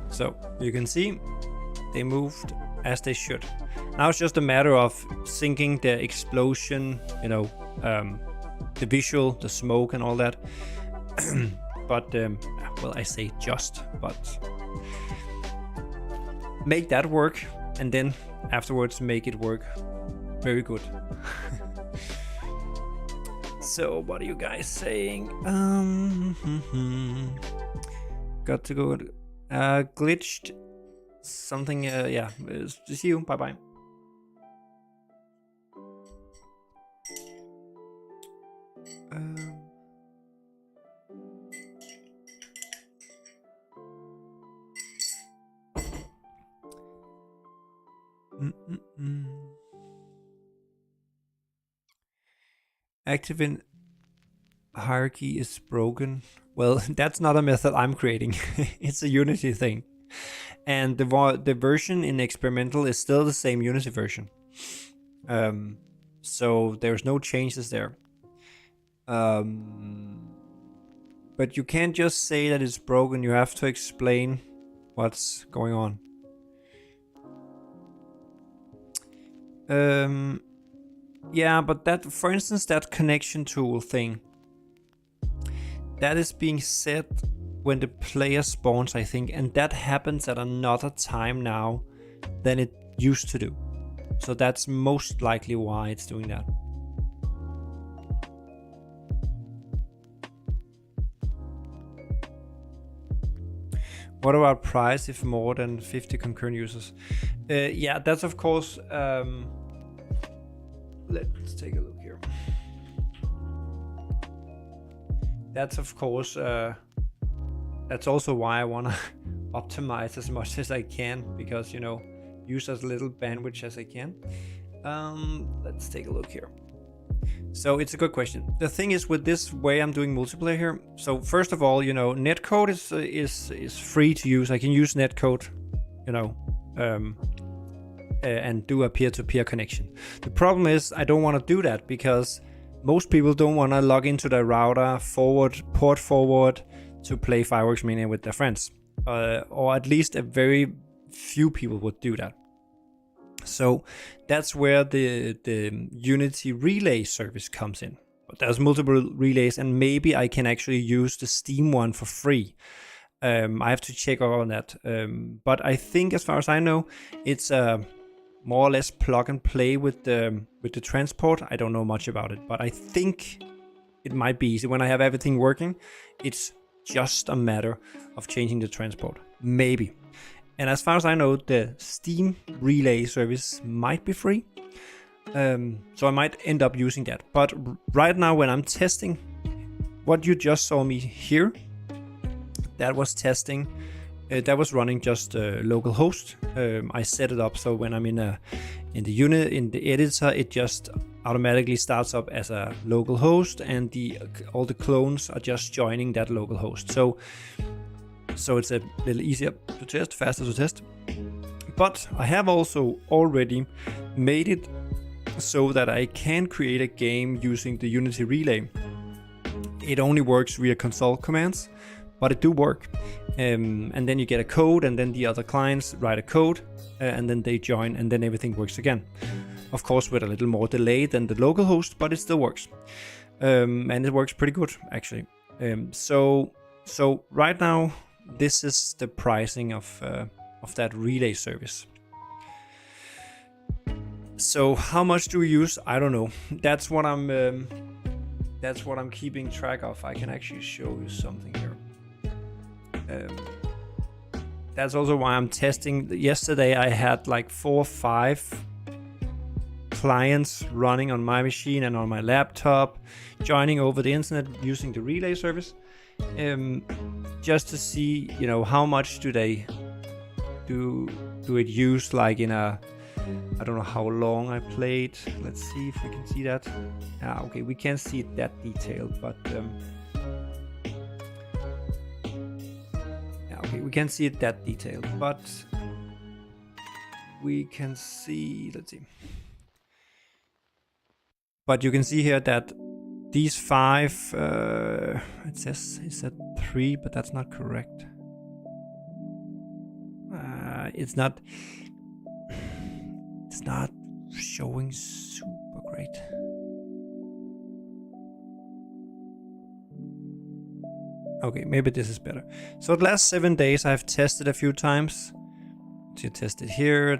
So you can see they moved as they should. Now it's just a matter of syncing the explosion, you know, the visual, the smoke and all that. But, well, I say just, but make that work and then afterwards make it work very good. So what are you guys saying? Got to go glitched something. Yeah, see you, bye bye. Active in hierarchy is broken. Well, that's not a method I'm creating. It's a Unity thing. And the version in experimental is still the same Unity version. So there's no changes there. But you can't just say that it's broken. You have to explain what's going on. Yeah, but that, for instance, that connection tool thing, that is being set when the player spawns, I think, and that happens at another time now than it used to do. So that's most likely why it's doing that. What about price if more than 50 concurrent users? Yeah, that's of course... let's take a look here. That's of course, that's also why I want to optimize as much as I can, because, you know, use as little bandwidth as I can. Let's take a look here. So it's a good question. The thing is, with this way I'm doing multiplayer here, so first of all, you know, netcode is free to use. I can use netcode, you know, and do a peer-to-peer connection. The problem is I don't want to do that because most people don't want to log into the router port forward to play Fireworks Mania with their friends, or at least a very few people would do that. So that's where the Unity relay service comes in. But there's multiple relays, and maybe I can actually use the Steam one for free. I have to check on that. But I think, as far as I know, it's more or less plug and play with the transport. I don't know much about it, but I think it might be easy. When I have everything working, it's just a matter of changing the transport. Maybe. And as far as I know, the Steam relay service might be free. So I might end up using that. But right now, when I'm testing, what you just saw me here, that was testing. That was running just localhost. I set it up so when I'm in the editor, it just automatically starts up as a local host, and all the clones are just joining that local host. So it's a little easier to test, faster to test. But I have also already made it so that I can create a game using the Unity relay. It only works via console commands, but it do work. And then you get a code, and then the other clients write a code, and then they join, and then everything works again. Of course, with a little more delay than the local host, but it still works. And it works pretty good, actually. So right now, this is the pricing of that relay service. So how much do we use? I don't know. That's what I'm keeping track of. I can actually show you something here. That's also why I'm testing. Yesterday I had like 4 or 5 clients running on my machine and on my laptop, joining over the internet using the relay service, just to see, you know, how much do they do it use, like in a, I don't know how long I played. Let's see if we can see that. Okay, we can't see it that detailed, but okay, we can't see it that detailed, but we can see, let's see. But you can see here that these 5, it says it 3, but that's not correct. It's not showing super great. Okay, maybe this is better. So the last 7 days I've tested a few times. So test it here,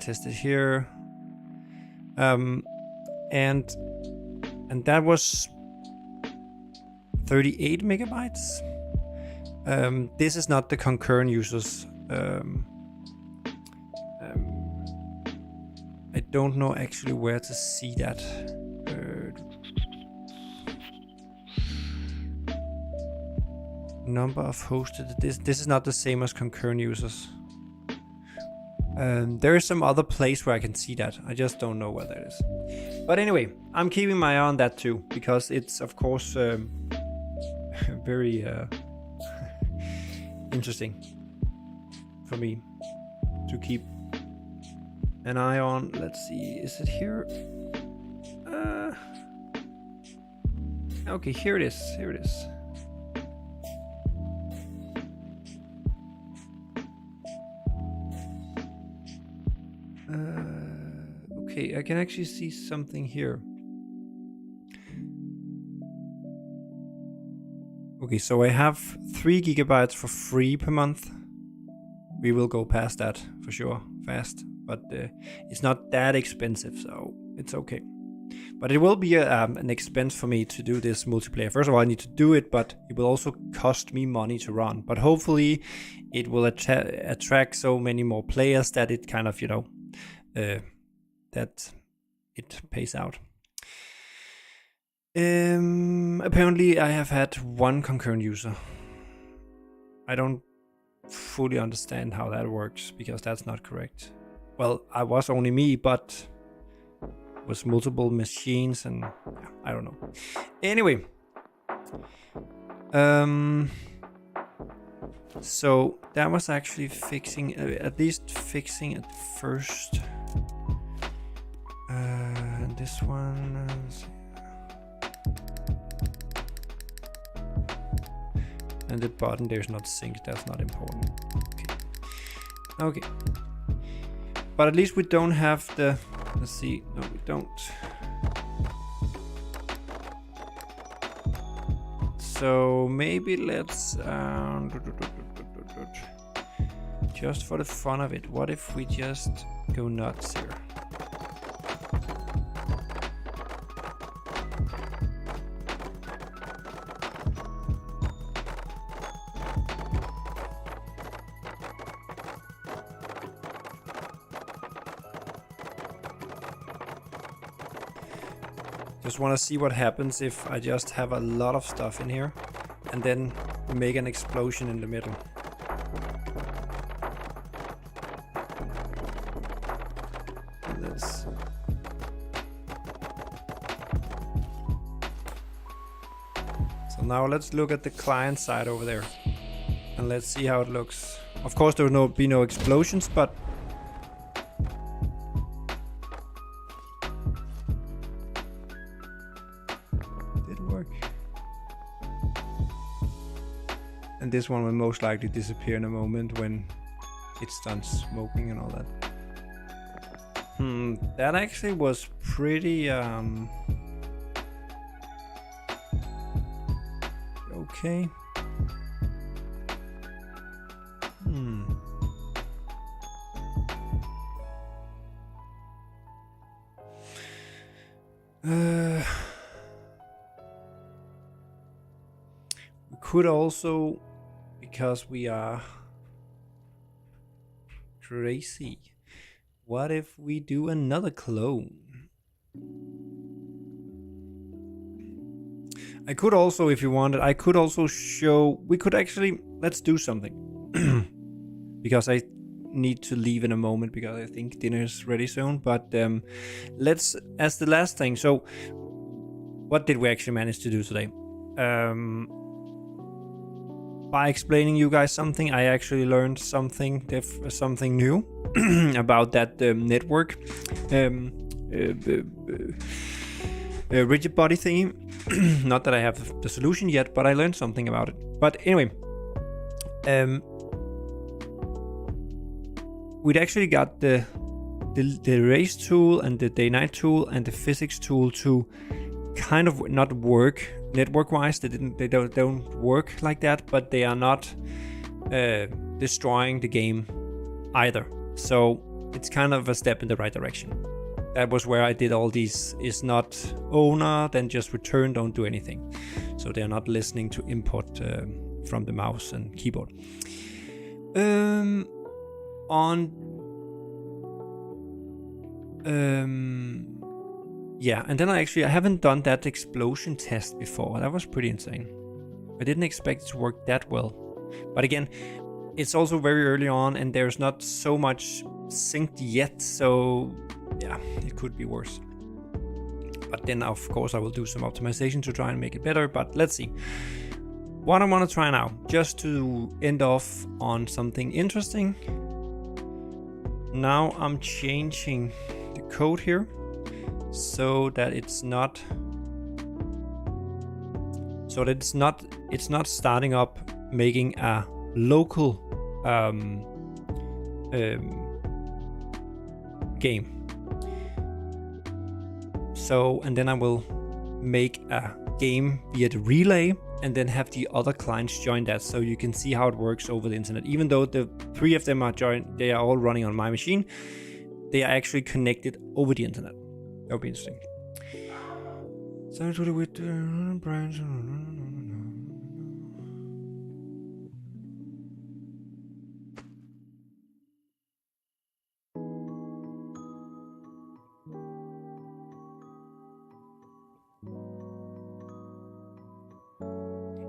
and that was 38 megabytes. This is not the concurrent users. I don't know actually where to see that. Number of hosted. This is not the same as concurrent users. There is some other place where I can see that. I just don't know where that is. But anyway, I'm keeping my eye on that too, because it's of course very interesting for me to keep an eye on. Let's see, is it here? Okay, here it is. Okay, I can actually see something here. Okay, so I have 3 gigabytes for free per month. We will go past that for sure, fast. But it's not that expensive, so it's okay. But it will be an expense for me to do this multiplayer. First of all, I need to do it, but it will also cost me money to run. But hopefully it will attract so many more players that it kind of, that it pays out. Apparently I have had 1 concurrent user. I don't fully understand how that works, because that's not correct. Well, I was only me, but it was multiple machines, and I don't know. Anyway, so that was actually fixing, at least fixing at first. This one. And the button there's not synced. That's not important. Okay. But at least we don't have the. Let's see. No, we don't. So maybe let's just for the fun of it, what if we just go nuts here? Just want to see what happens if I just have a lot of stuff in here and then make an explosion in the middle. This. So now let's look at the client side over there and let's see how it looks. Of course there will be no explosions, but and this one will most likely disappear in a moment when it's done smoking and all that. That actually was pretty okay. We could also, because we are crazy, what if we do another clone? I could also, if you wanted, I could also show, we could actually, let's do something. Because I need to leave in a moment because I think dinner is ready soon. But let's, as the last thing, so what did we actually manage to do today? by explaining you guys something, I actually learned something new about that network rigid body thingy. Not that I have the solution yet, but I learned something about it. But anyway, we'd actually got the race tool and the day-night tool and the physics tool to kind of not work network-wise. They don't work like that, but they are not destroying the game either. So it's kind of a step in the right direction. That was where I did all these is not owner, then just return, don't do anything. So they are not listening to input from the mouse and keyboard. Yeah, and then I haven't done that explosion test before. That was pretty insane. I didn't expect it to work that well. But again, it's also very early on and there's not so much synced yet, so yeah, it could be worse. But then of course I will do some optimization to try and make it better, but let's see. What I want to try now, just to end off on something interesting. Now I'm changing the code here so that it's not starting up making a local game. So, and then I will make a game via the relay and then have the other clients join that, so you can see how it works over the internet. Even though the 3 of them are joined, they are all running on my machine, they are actually connected over the internet. That would be interesting. So with branch.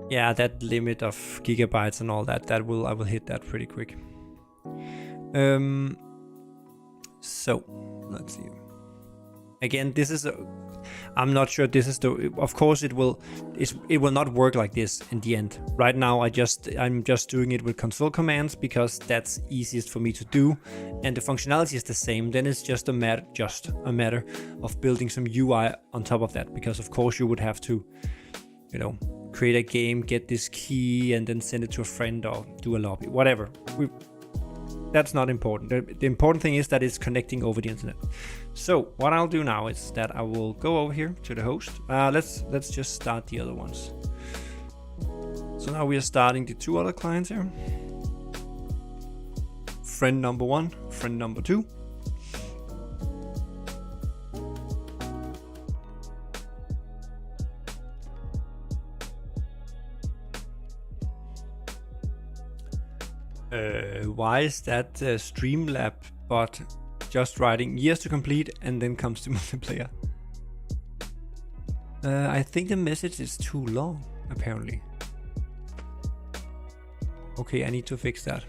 Yeah, that limit of gigabytes and all that, I will hit that pretty quick. So let's see. Again, this is I'm not sure this is of course it will not work like this in the end. Right now I'm just doing it with console commands because that's easiest for me to do, and the functionality is the same. Then it's just a matter of building some UI on top of that, because of course you would have to, create a game, get this key, and then send it to a friend or do a lobby, whatever. That's not important. The important thing is that it's connecting over the internet. So what I'll do now is that I will go over here to the host. Let's just start the other ones. So now we are starting the 2 other clients here. Friend number 1, friend number 2. Why is that Streamlab bot just writing years to complete and then comes to multiplayer? I think the message is too long, apparently. Okay, I need to fix that.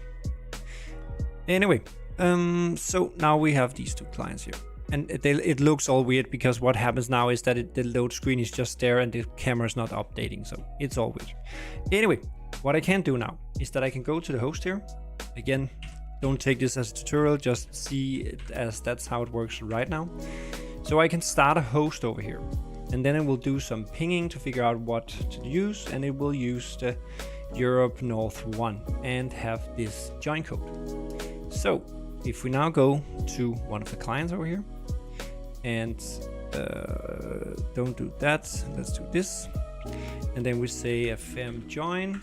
Anyway, so now we have these 2 clients here. And it looks all weird because what happens now is that the load screen is just there and the camera is not updating, so it's all weird. Anyway, what I can do now is that I can go to the host here. Again, don't take this as a tutorial, just see it as that's how it works right now. So I can start a host over here, and then it will do some pinging to figure out what to use, and it will use the Europe North 1 and have this join code. So if we now go to one of the clients over here, and don't do that, let's do this, and then we say fm join.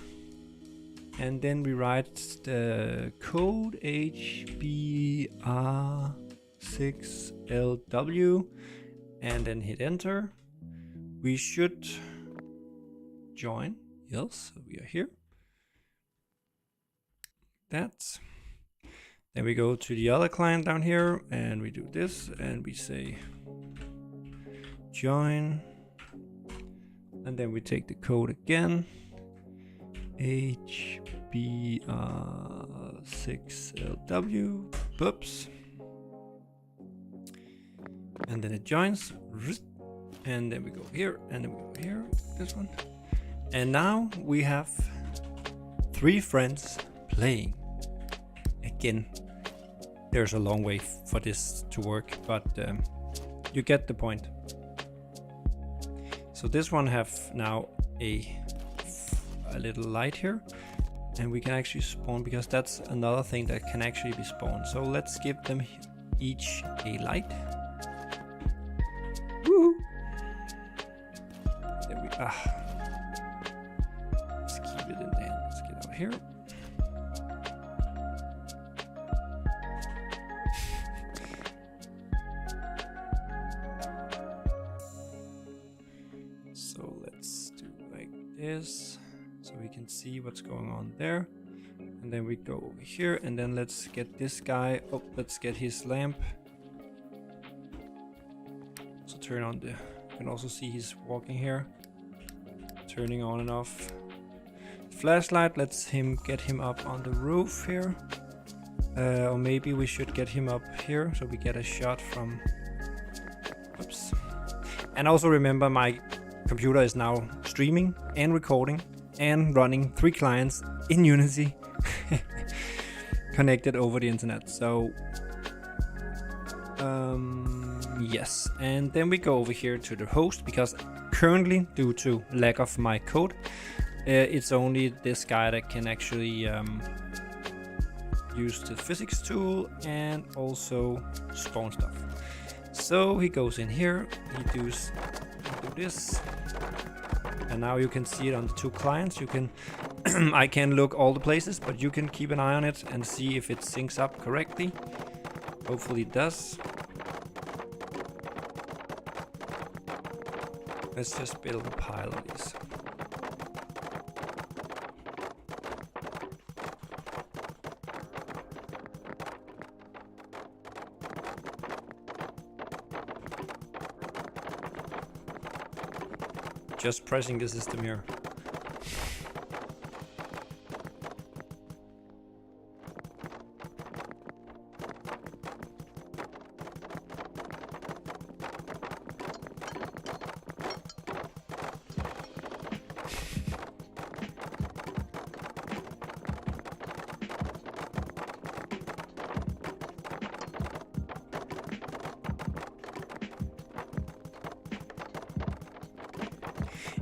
And then we write the code HBR6LW and then hit enter. We should join. Yes, we are here. That. Then we go to the other client down here and we do this and we say join. And then we take the code again. HBR6LW, whoops, and then it joins, and then we go here, and then we go here, this one, and now we have 3 friends playing. Again, there's a long way for this to work, but you get the point. So this one have now a little light here, and we can actually spawn, because that's another thing that can actually be spawned. So let's give them each a light. Woo! There we are. Let's keep it in there. Let's get out here. So let's do like this, so we can see what's going on there. And then we go over here, and then let's get this guy. Oh, let's get his lamp. So turn on the, you can also see he's walking here. Turning on and off. Flashlight, let's get him up on the roof here. Or maybe we should get him up here so we get a shot from, oops. And also remember, my computer is now streaming and recording and running 3 clients in Unity connected over the internet. So yes, and then we go over here to the host, because currently, due to lack of my code, it's only this guy that can actually use the physics tool and also spawn stuff. So he goes in here, he do this, and now you can see it on the 2 clients. You can I can look all the places, but you can keep an eye on it and see if it syncs up correctly. Hopefully it does. Let's just build a pile of these. Just pressing the system here.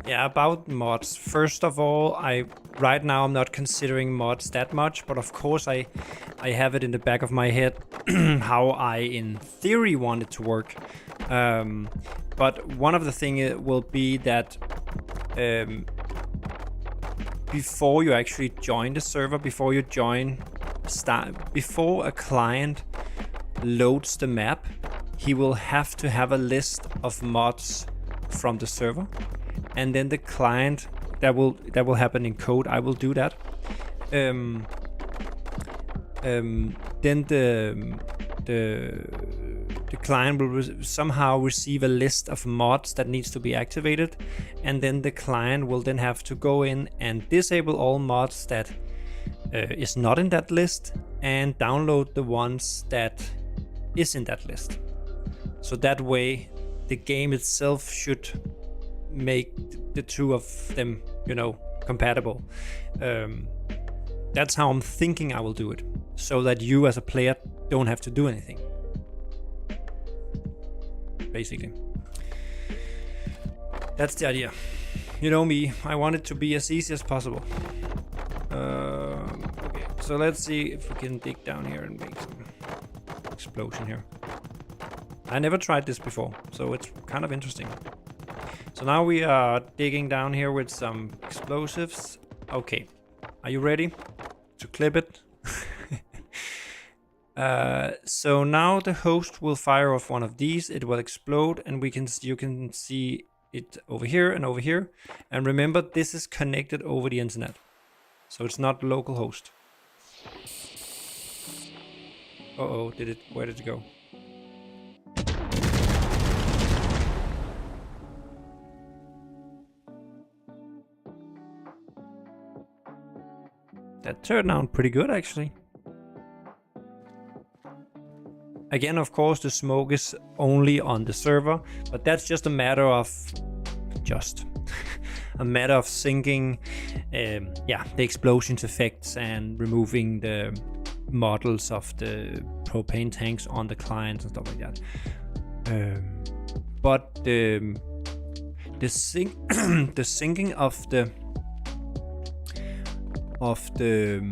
Yeah, about mods. First of all, right now I'm not considering mods that much, but of course I have it in the back of my head how I in theory want it to work. But one of the things will be that before you actually join the server, before a client loads the map, he will have to have a list of mods from the server. And then the client, that will happen in code. I will do that. Then the client will somehow receive a list of mods that needs to be activated, and then the client will then have to go in and disable all mods that is not in that list, and download the ones that is in that list. So that way, the game itself should make the 2 of them, compatible. That's how I'm thinking I will do it, so that you as a player don't have to do anything. Basically, that's the idea. You know me, I want it to be as easy as possible. Okay, so let's see if we can dig down here and make some explosion here. I never tried this before, so it's kind of interesting. So now we are digging down here with some explosives. Okay, are you ready to clip it? So now the host will fire off one of these. It will explode, and you can see it over here and over here. And remember, this is connected over the internet, so it's not localhost. Uh-oh, where did it go? That turned out pretty good, actually. Again, of course, the smoke is only on the server, but that's just a matter of a matter of syncing, the explosions effects and removing the models of the propane tanks on the clients and stuff like that. But the syncing of the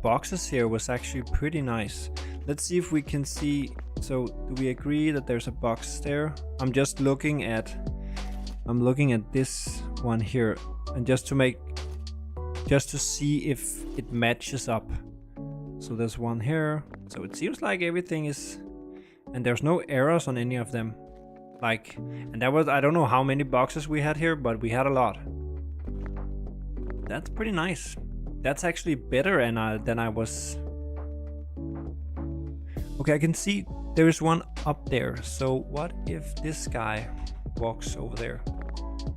boxes here was actually pretty nice. Let's see if we can see. So do we agree that there's a box there? I'm looking at this one here, and just to see if it matches up. So there's one here. So it seems like everything is, and there's no errors on any of them. Like, and that was, I don't know how many boxes we had here, but we had a lot. That's pretty nice. That's actually better than I was. Okay, I can see there is one up there. So what if this guy walks over there?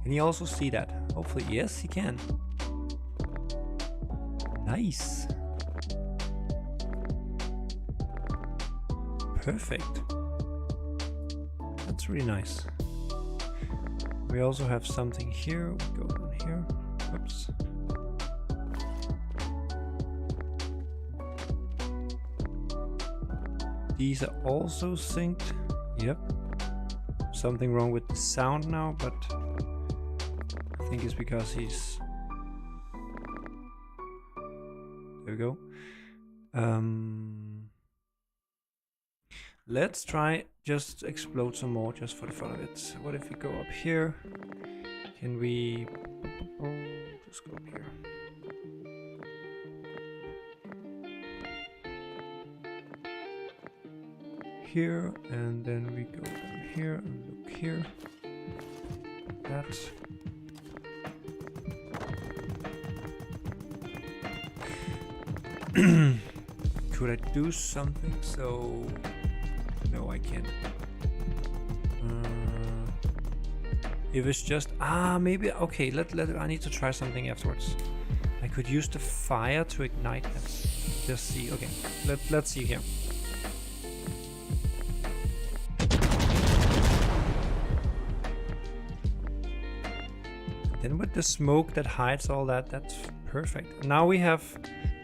Can he also see that? Hopefully, yes, he can. Nice. Perfect. That's really nice. We also have something here. We go down here. Oops. These are also synced. Yep. Something wrong with the sound now, but I think it's because he's... There we go. Let's try just explode some more just for the fun of it. What if we go up here? Can we just go up here? Here, and then we go down here and look here. That. Could I do something so... No, I can't. If it's just maybe okay. I need to try something afterwards. I could use the fire to ignite them. Just see. Okay, let's see here. Then with the smoke that hides all that, that's perfect. Now we have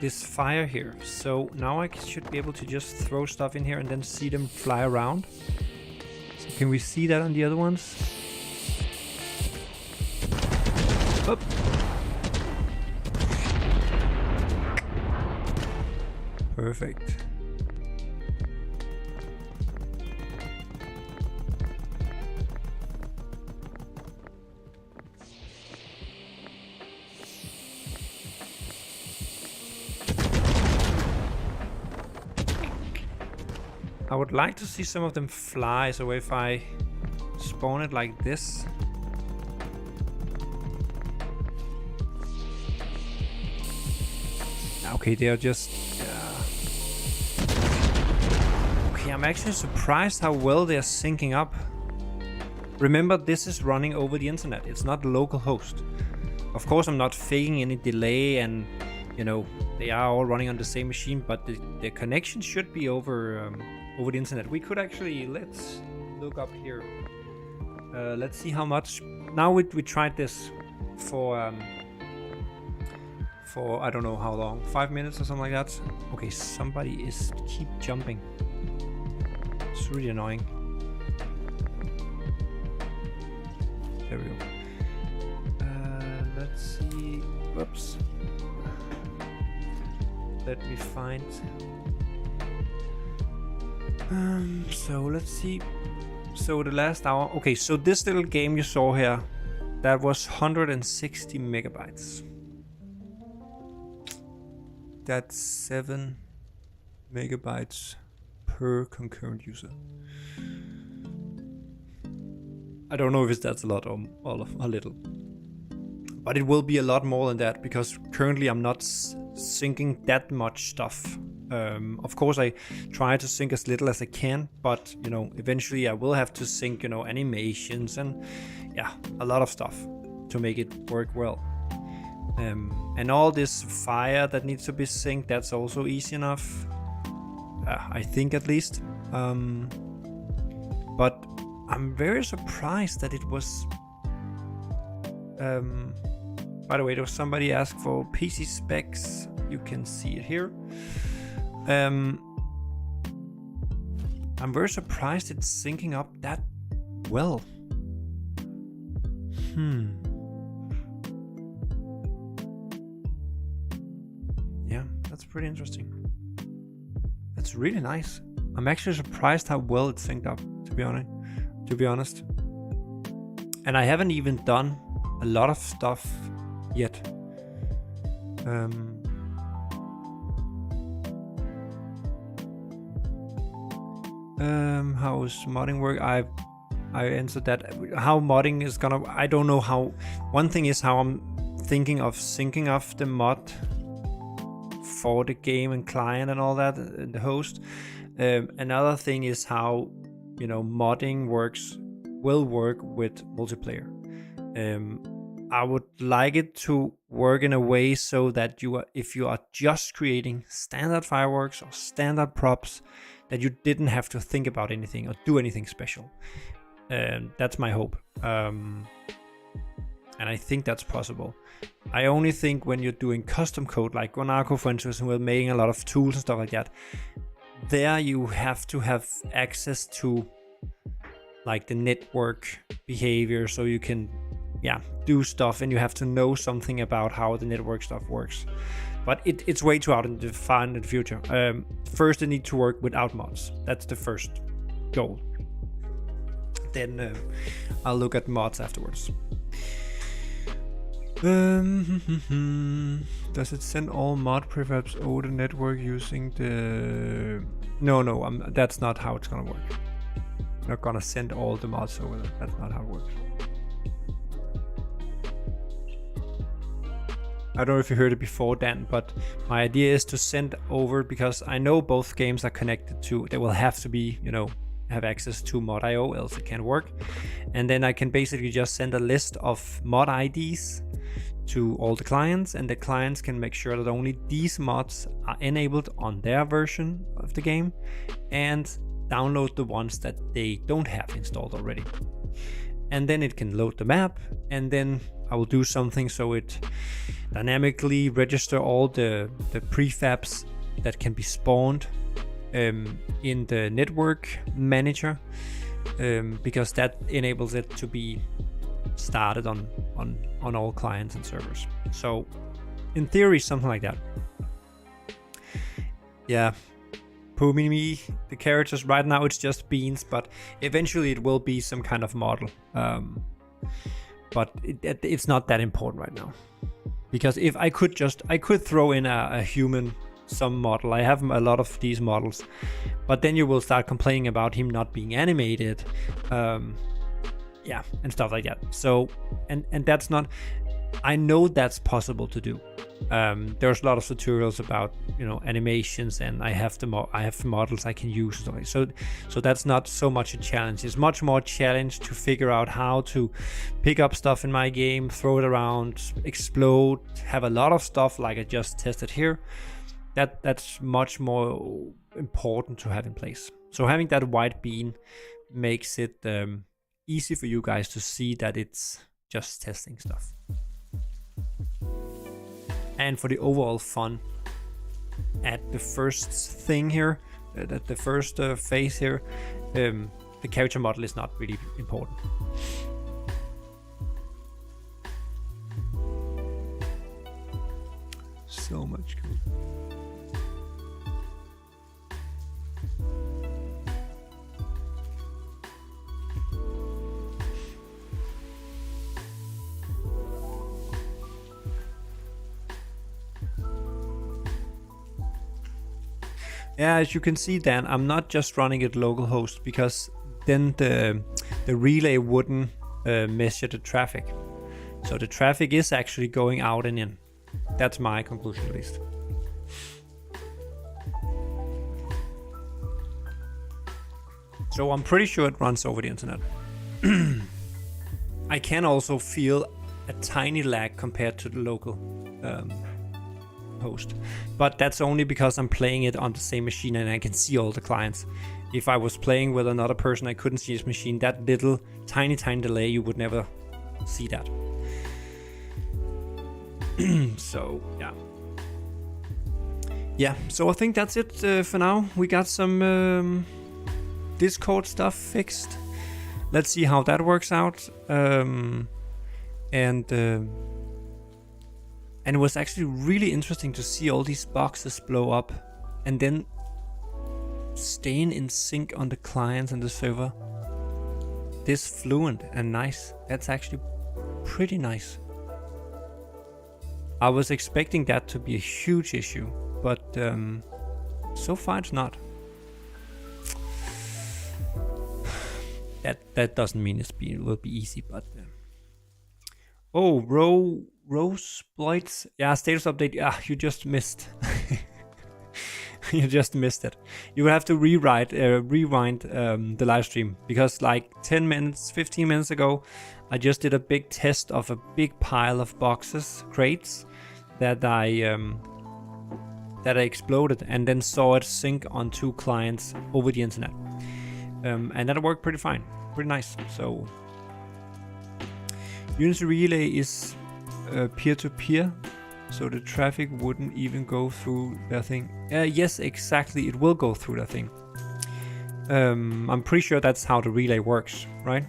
this fire here, so now I should be able to just throw stuff in here and then see them fly around. So can we see that on the other ones? Up. Perfect. I would like to see some of them fly, so if I spawn it like this. Okay, they are just... Okay, I'm actually surprised how well they are syncing up. Remember, this is running over the internet. It's not local host. Of course, I'm not faking any delay and, you know, they are all running on the same machine, but the connection should be over the internet. We could actually, let's look up here. Let's see how much. Now we tried this for I don't know how long, 5 minutes or something like that. Okay, somebody is keep jumping. It's really annoying. There we go. Let's see. Whoops. Let me find. So let's see. So the last hour. Okay, so this little game you saw here, that was 160 megabytes. That's 7 megabytes per concurrent user. I don't know if that's a lot or a little, but it will be a lot more than that because currently I'm not syncing that much stuff. Of course, I try to sync as little as I can, but you know, eventually I will have to sync, you know, animations and yeah, a lot of stuff to make it work well. And all this fire that needs to be synced, that's also easy enough. I think at least. But I'm very surprised that it was By the way, there was somebody asked for PC specs. You can see it here. I'm very surprised it's syncing up that well. Yeah, that's pretty interesting. That's really nice. I'm actually surprised how well it's synced up, to be honest. And I haven't even done a lot of stuff yet. How's modding work? I answered that. How modding is gonna, I don't know how. One thing is how I'm thinking of syncing off the mod for the game and client and all that, and the host. Another thing is how, modding will work with multiplayer. I would like it to work in a way so that if you are just creating standard fireworks or standard props, that you didn't have to think about anything or do anything special. That's my hope. And I think that's possible. I only think when you're doing custom code, like Guanaco, for instance, and we're making a lot of tools and stuff like that, there you have to have access to like the network behavior, so you can do stuff, and you have to know something about how the network stuff works. But it's way too out in the future. First, they need to work without mods. That's the first goal. Then I'll look at mods afterwards. Does it send all mod prefabs over the network using the... No, that's not how it's gonna work. I'm not gonna send all the mods over there. That's not how it works. I don't know if you heard it before, Dan, but my idea is to send over, because I know both games are connected to, they will have to be, have access to mod.io, else it can't work. And then I can basically just send a list of mod IDs to all the clients, and the clients can make sure that only these mods are enabled on their version of the game, and download the ones that they don't have installed already. And then it can load the map, and then I will do something so it dynamically register all the prefabs that can be spawned in the network manager, because that enables it to be started on all clients and servers. So in theory, something like that. Yeah, Pumimi, the characters right now it's just beans, but eventually it will be some kind of model. But it's not that important right now, because if I could throw in a human some model. I have a lot of these models, but then you will start complaining about him not being animated, and stuff like that. So and that's not, I know that's possible to do. There's a lot of tutorials about animations, and I have models I can use. So that's not so much a challenge. It's much more challenge to figure out how to pick up stuff in my game, throw it around, explode, have a lot of stuff like I just tested here. That's much more important to have in place. So having that white bean makes it easy for you guys to see that it's just testing stuff. And for the overall fun at the first thing here, at the first phase here, the character model is not really important. So much cool. Yeah, as you can see, Dan, I'm not just running it localhost, because then the relay wouldn't measure the traffic. So the traffic is actually going out and in. That's my conclusion, at least. So I'm pretty sure it runs over the internet. I can also feel a tiny lag compared to the local host, but that's only because I'm playing it on the same machine and I can see all the clients. If I was playing with another person, I couldn't see his machine. That little tiny delay, you would never see that. So yeah, so I think that's it for now. We got some Discord stuff fixed. Let's see how that works out. And it was actually really interesting to see all these boxes blow up and then staying in sync on the clients and the server. This fluent and nice. That's actually pretty nice. I was expecting that to be a huge issue, but so far it's not. That doesn't mean it will be easy, but Rose Blights. Yeah, status update. Yeah, you just missed. You just missed it. You will have to rewind the live stream, because like 10 minutes, 15 minutes ago, I just did a big test of a big pile of boxes, crates, that I exploded, and then saw it sync on 2 clients over the internet. And that worked pretty fine, pretty nice. So Unity Relay is peer-to-peer, so the traffic wouldn't even go through that thing. Yes, exactly, it will go through that thing. I'm pretty sure that's how the relay works, right?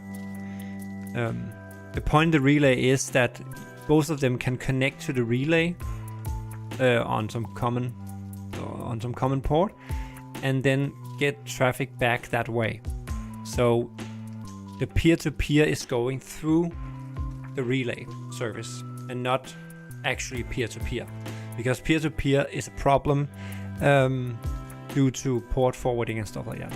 The point of the relay is that both of them can connect to the relay on some common port, and then get traffic back that way. So the peer-to-peer is going through the relay service and not actually peer-to-peer, because peer-to-peer is a problem due to port forwarding and stuff like that.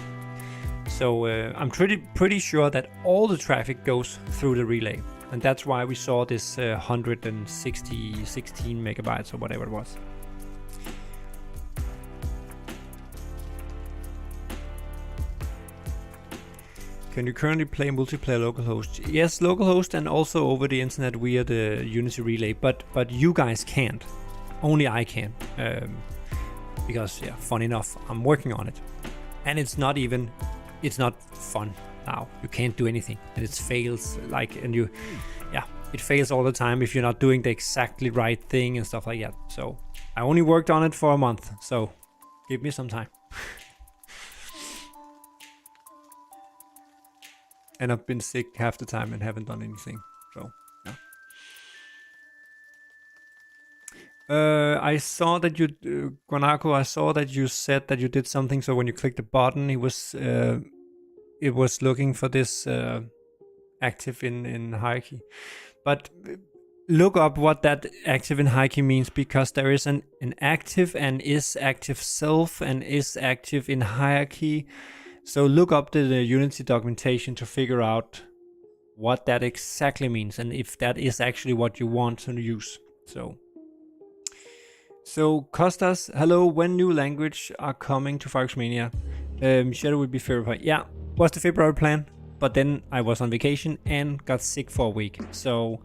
So I'm pretty sure that all the traffic goes through the relay, and that's why we saw this 16 megabytes or whatever it was. Can you currently play multiplayer localhost? Yes, localhost, and also over the internet via the Unity Relay, but you guys can't. Only I can. Because, yeah, fun enough, I'm working on it. And it's not fun now. You can't do anything, and it fails, it fails all the time if you're not doing the exactly right thing and stuff like that. So I only worked on it for a month, so give me some time. And I've been sick half the time and haven't done anything. So, yeah. I saw that you, Guanaco, I saw that you said that you did something. So when you clicked the button, it was looking for this active in hierarchy. But look up what that active in hierarchy means, because there is an active and is active self and is active in hierarchy. So look up the Unity documentation to figure out what that exactly means, and if that is actually what you want to use. So Costas, hello. When new language are coming to Fireworks Mania? Shadow will be February. Yeah, was the February plan, but then I was on vacation and got sick for a week. So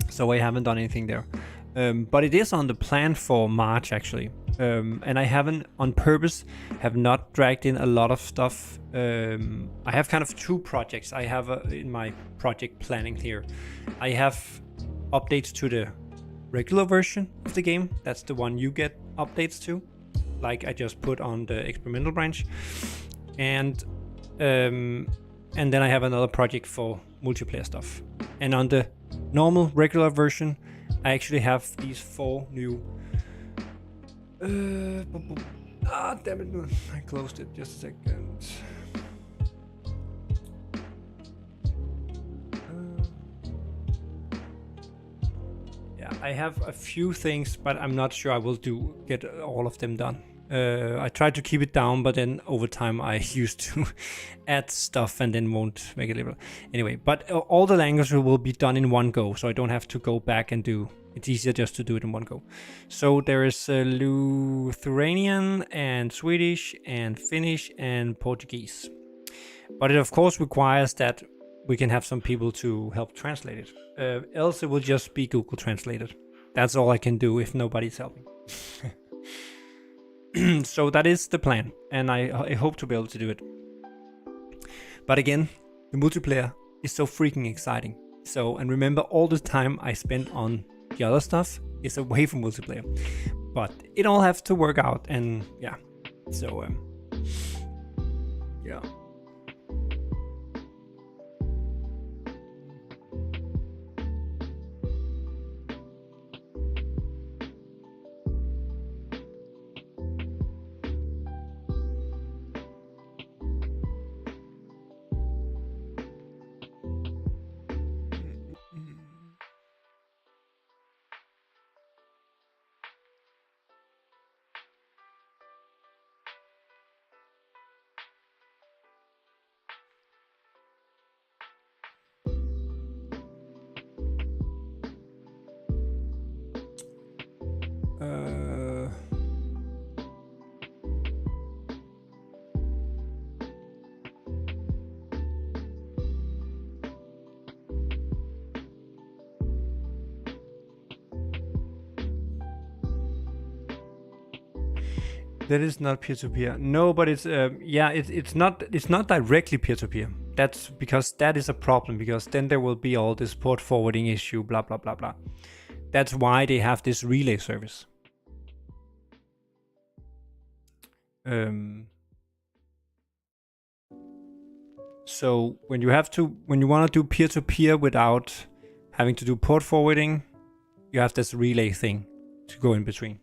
so I haven't done anything there. But it is on the plan for March actually. And I haven't on purpose have not dragged in a lot of stuff. I have kind of 2 projects I have in my project planning here. I have updates to the regular version of the game. That's the one you get updates to, like I just put on the experimental branch. And then I have another project for multiplayer stuff. And on the normal regular version, I actually have these 4 new damn it, I closed it, just a second. Yeah, I have a few things, but I'm not sure I will get all of them done. I tried to keep it down, but then over time I used to add stuff and then won't make it liberal. Anyway, but all the languages will be done in one go, so I don't have to go back and do. It's easier just to do it in one go. So there is Lithuanian and Swedish and Finnish and Portuguese. But it of course requires that we can have some people to help translate it. Else it will just be Google translated. That's all I can do if nobody's helping. So that is the plan, and I hope to be able to do it. But again, the multiplayer is so freaking exciting. So, and remember all the time I spent on The other stuff is away from multiplayer. But it all has to work out, and yeah. So, yeah. That is not peer-to-peer. No, but it's yeah, it's not directly peer-to-peer. That's because that is a problem, because then there will be all this port forwarding issue, blah blah blah blah. That's why they have this relay service. So when you want to do peer-to-peer without having to do port forwarding, you have this relay thing to go in between.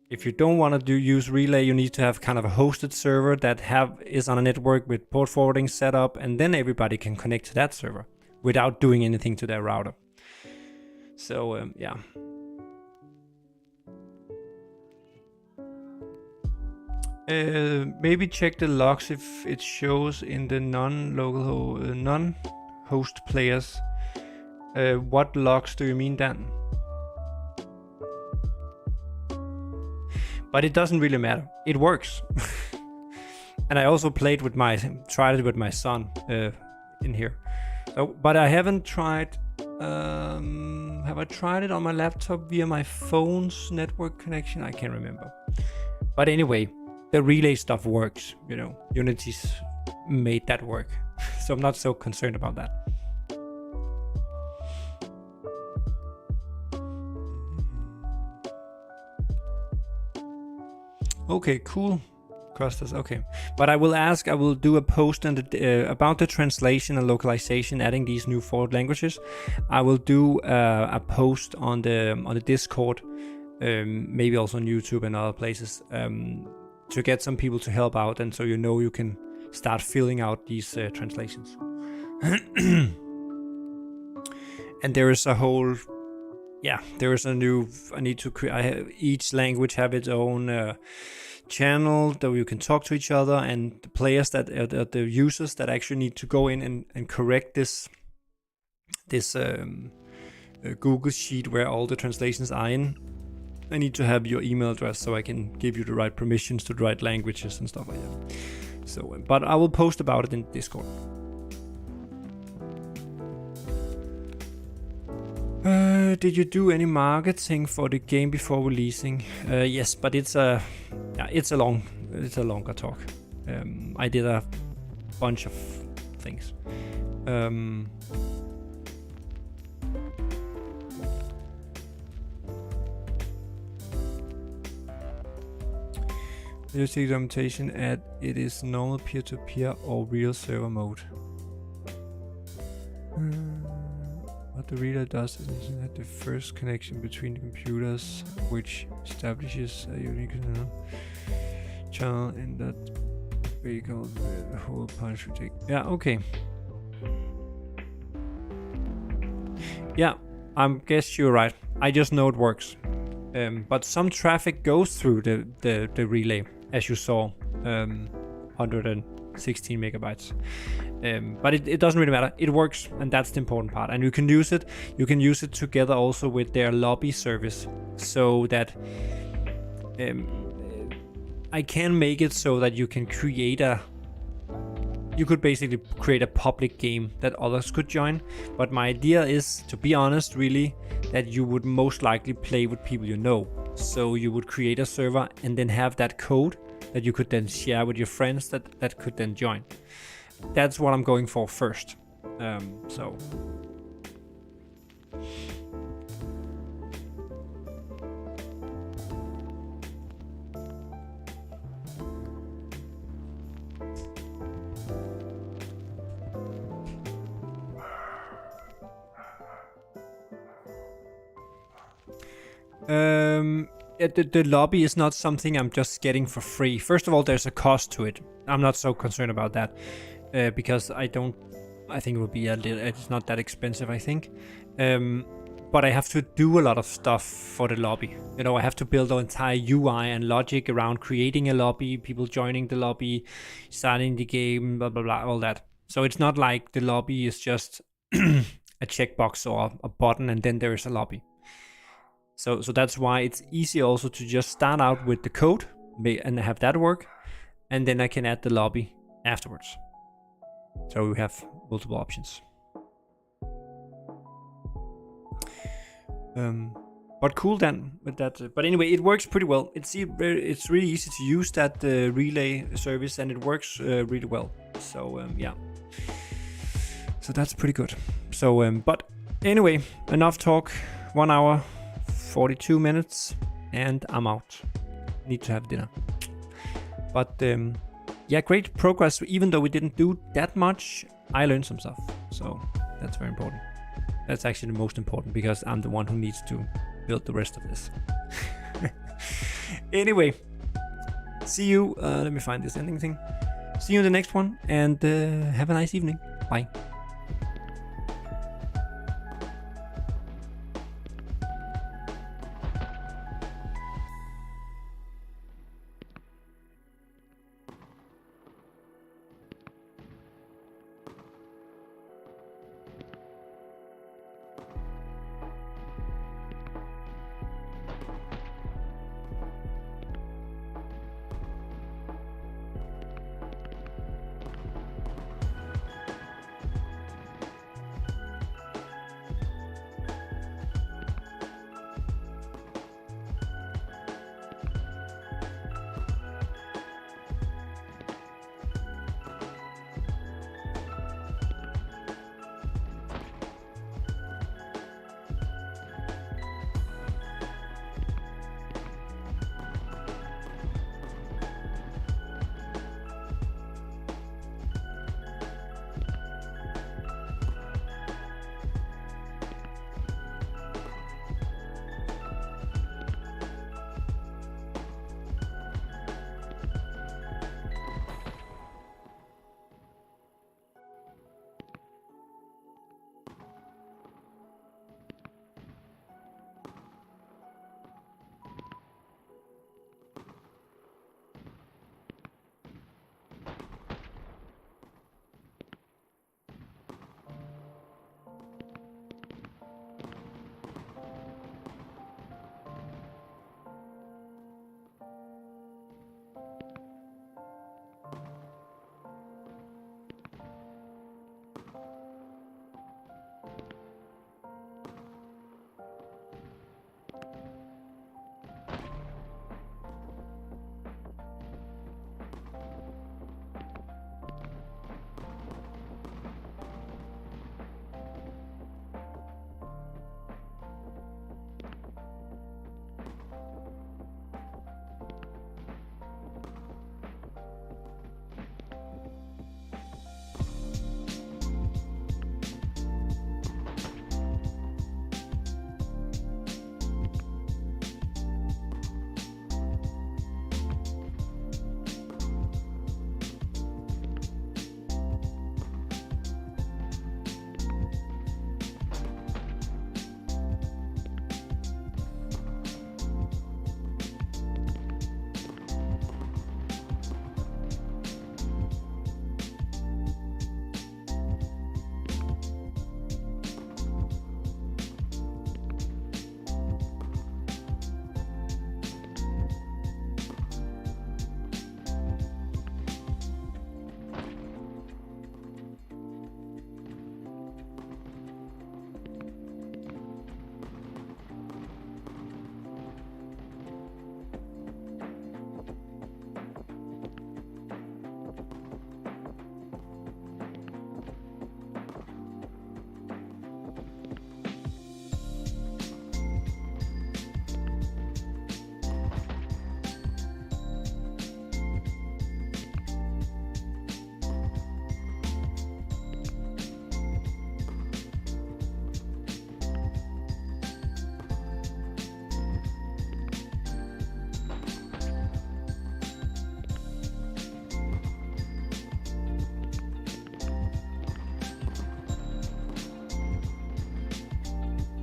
If you don't want to use relay, you need to have kind of a hosted server that is on a network with port forwarding set up, and then everybody can connect to that server without doing anything to their router. So yeah. Maybe check the logs if it shows in the non-local non-host players. What logs do you mean then? But it doesn't really matter. It works. And I also tried it with my son in here. So, but I haven't tried. Have I tried it on my laptop via my phone's network connection? I can't remember. But anyway, the relay stuff works. You know, Unity's made that work. So I'm not so concerned about that. Okay, cool. Costas, okay. But I will do a post about the translation and localization, adding these new 4 languages. I will do a post on the Discord, maybe also on YouTube and other places, to get some people to help out, and so you can start filling out these translations. And there is a whole, there is a new. I need to create. Each language have its own channel that you can talk to each other, and the players the users that actually need to go in and correct this Google sheet where all the translations are in. I need to have your email address so I can give you the right permissions to the right languages and stuff like that. So, but I will post about it in Discord. Did you do any marketing for the game before releasing? Yes, but it's a longer talk. I did a bunch of things. You see documentation at it is normal peer-to-peer or real server mode. What the reader does is that the first connection between the computers, which establishes a unique channel, and that vehicle the whole party should take. Yeah, okay. Yeah, I guess you're right. I just know it works. But some traffic goes through the relay, as you saw, 116 megabytes. But it doesn't really matter. It works, and that's the important part. And you can use it. You can use it together also with their lobby service, so that I can make it so that you can you could basically create a public game that others could join. But my idea is, to be honest, really, that you would most likely play with people you know. So you would create a server and then have that code that you could then share with your friends that could then join. That's what I'm going for first. So The lobby is not something I'm just getting for free. First of all, there's a cost to it. I'm not so concerned about that because I think it would be it's not that expensive, I think. But I have to do a lot of stuff for the lobby. You know, I have to build an entire UI and logic around creating a lobby, people joining the lobby, starting the game, blah, blah, blah, all that. So it's not like the lobby is just a checkbox or a button and then there is a lobby. So that's why it's easy also to just start out with the code and have that work, and then I can add the lobby afterwards. So we have multiple options. But cool then with that. But anyway, it works pretty well. It's really easy to use that relay service, and it works really well. So yeah. So that's pretty good. So but anyway, enough talk. 1 hour, 42 minutes, and I'm out. Need to have dinner. But yeah, great progress. Even though we didn't do that much, I learned some stuff. So that's very important. That's actually the most important because I'm the one who needs to build the rest of this. Anyway, see you. Let me find this ending thing. See you in the next one, and have a nice evening. Bye.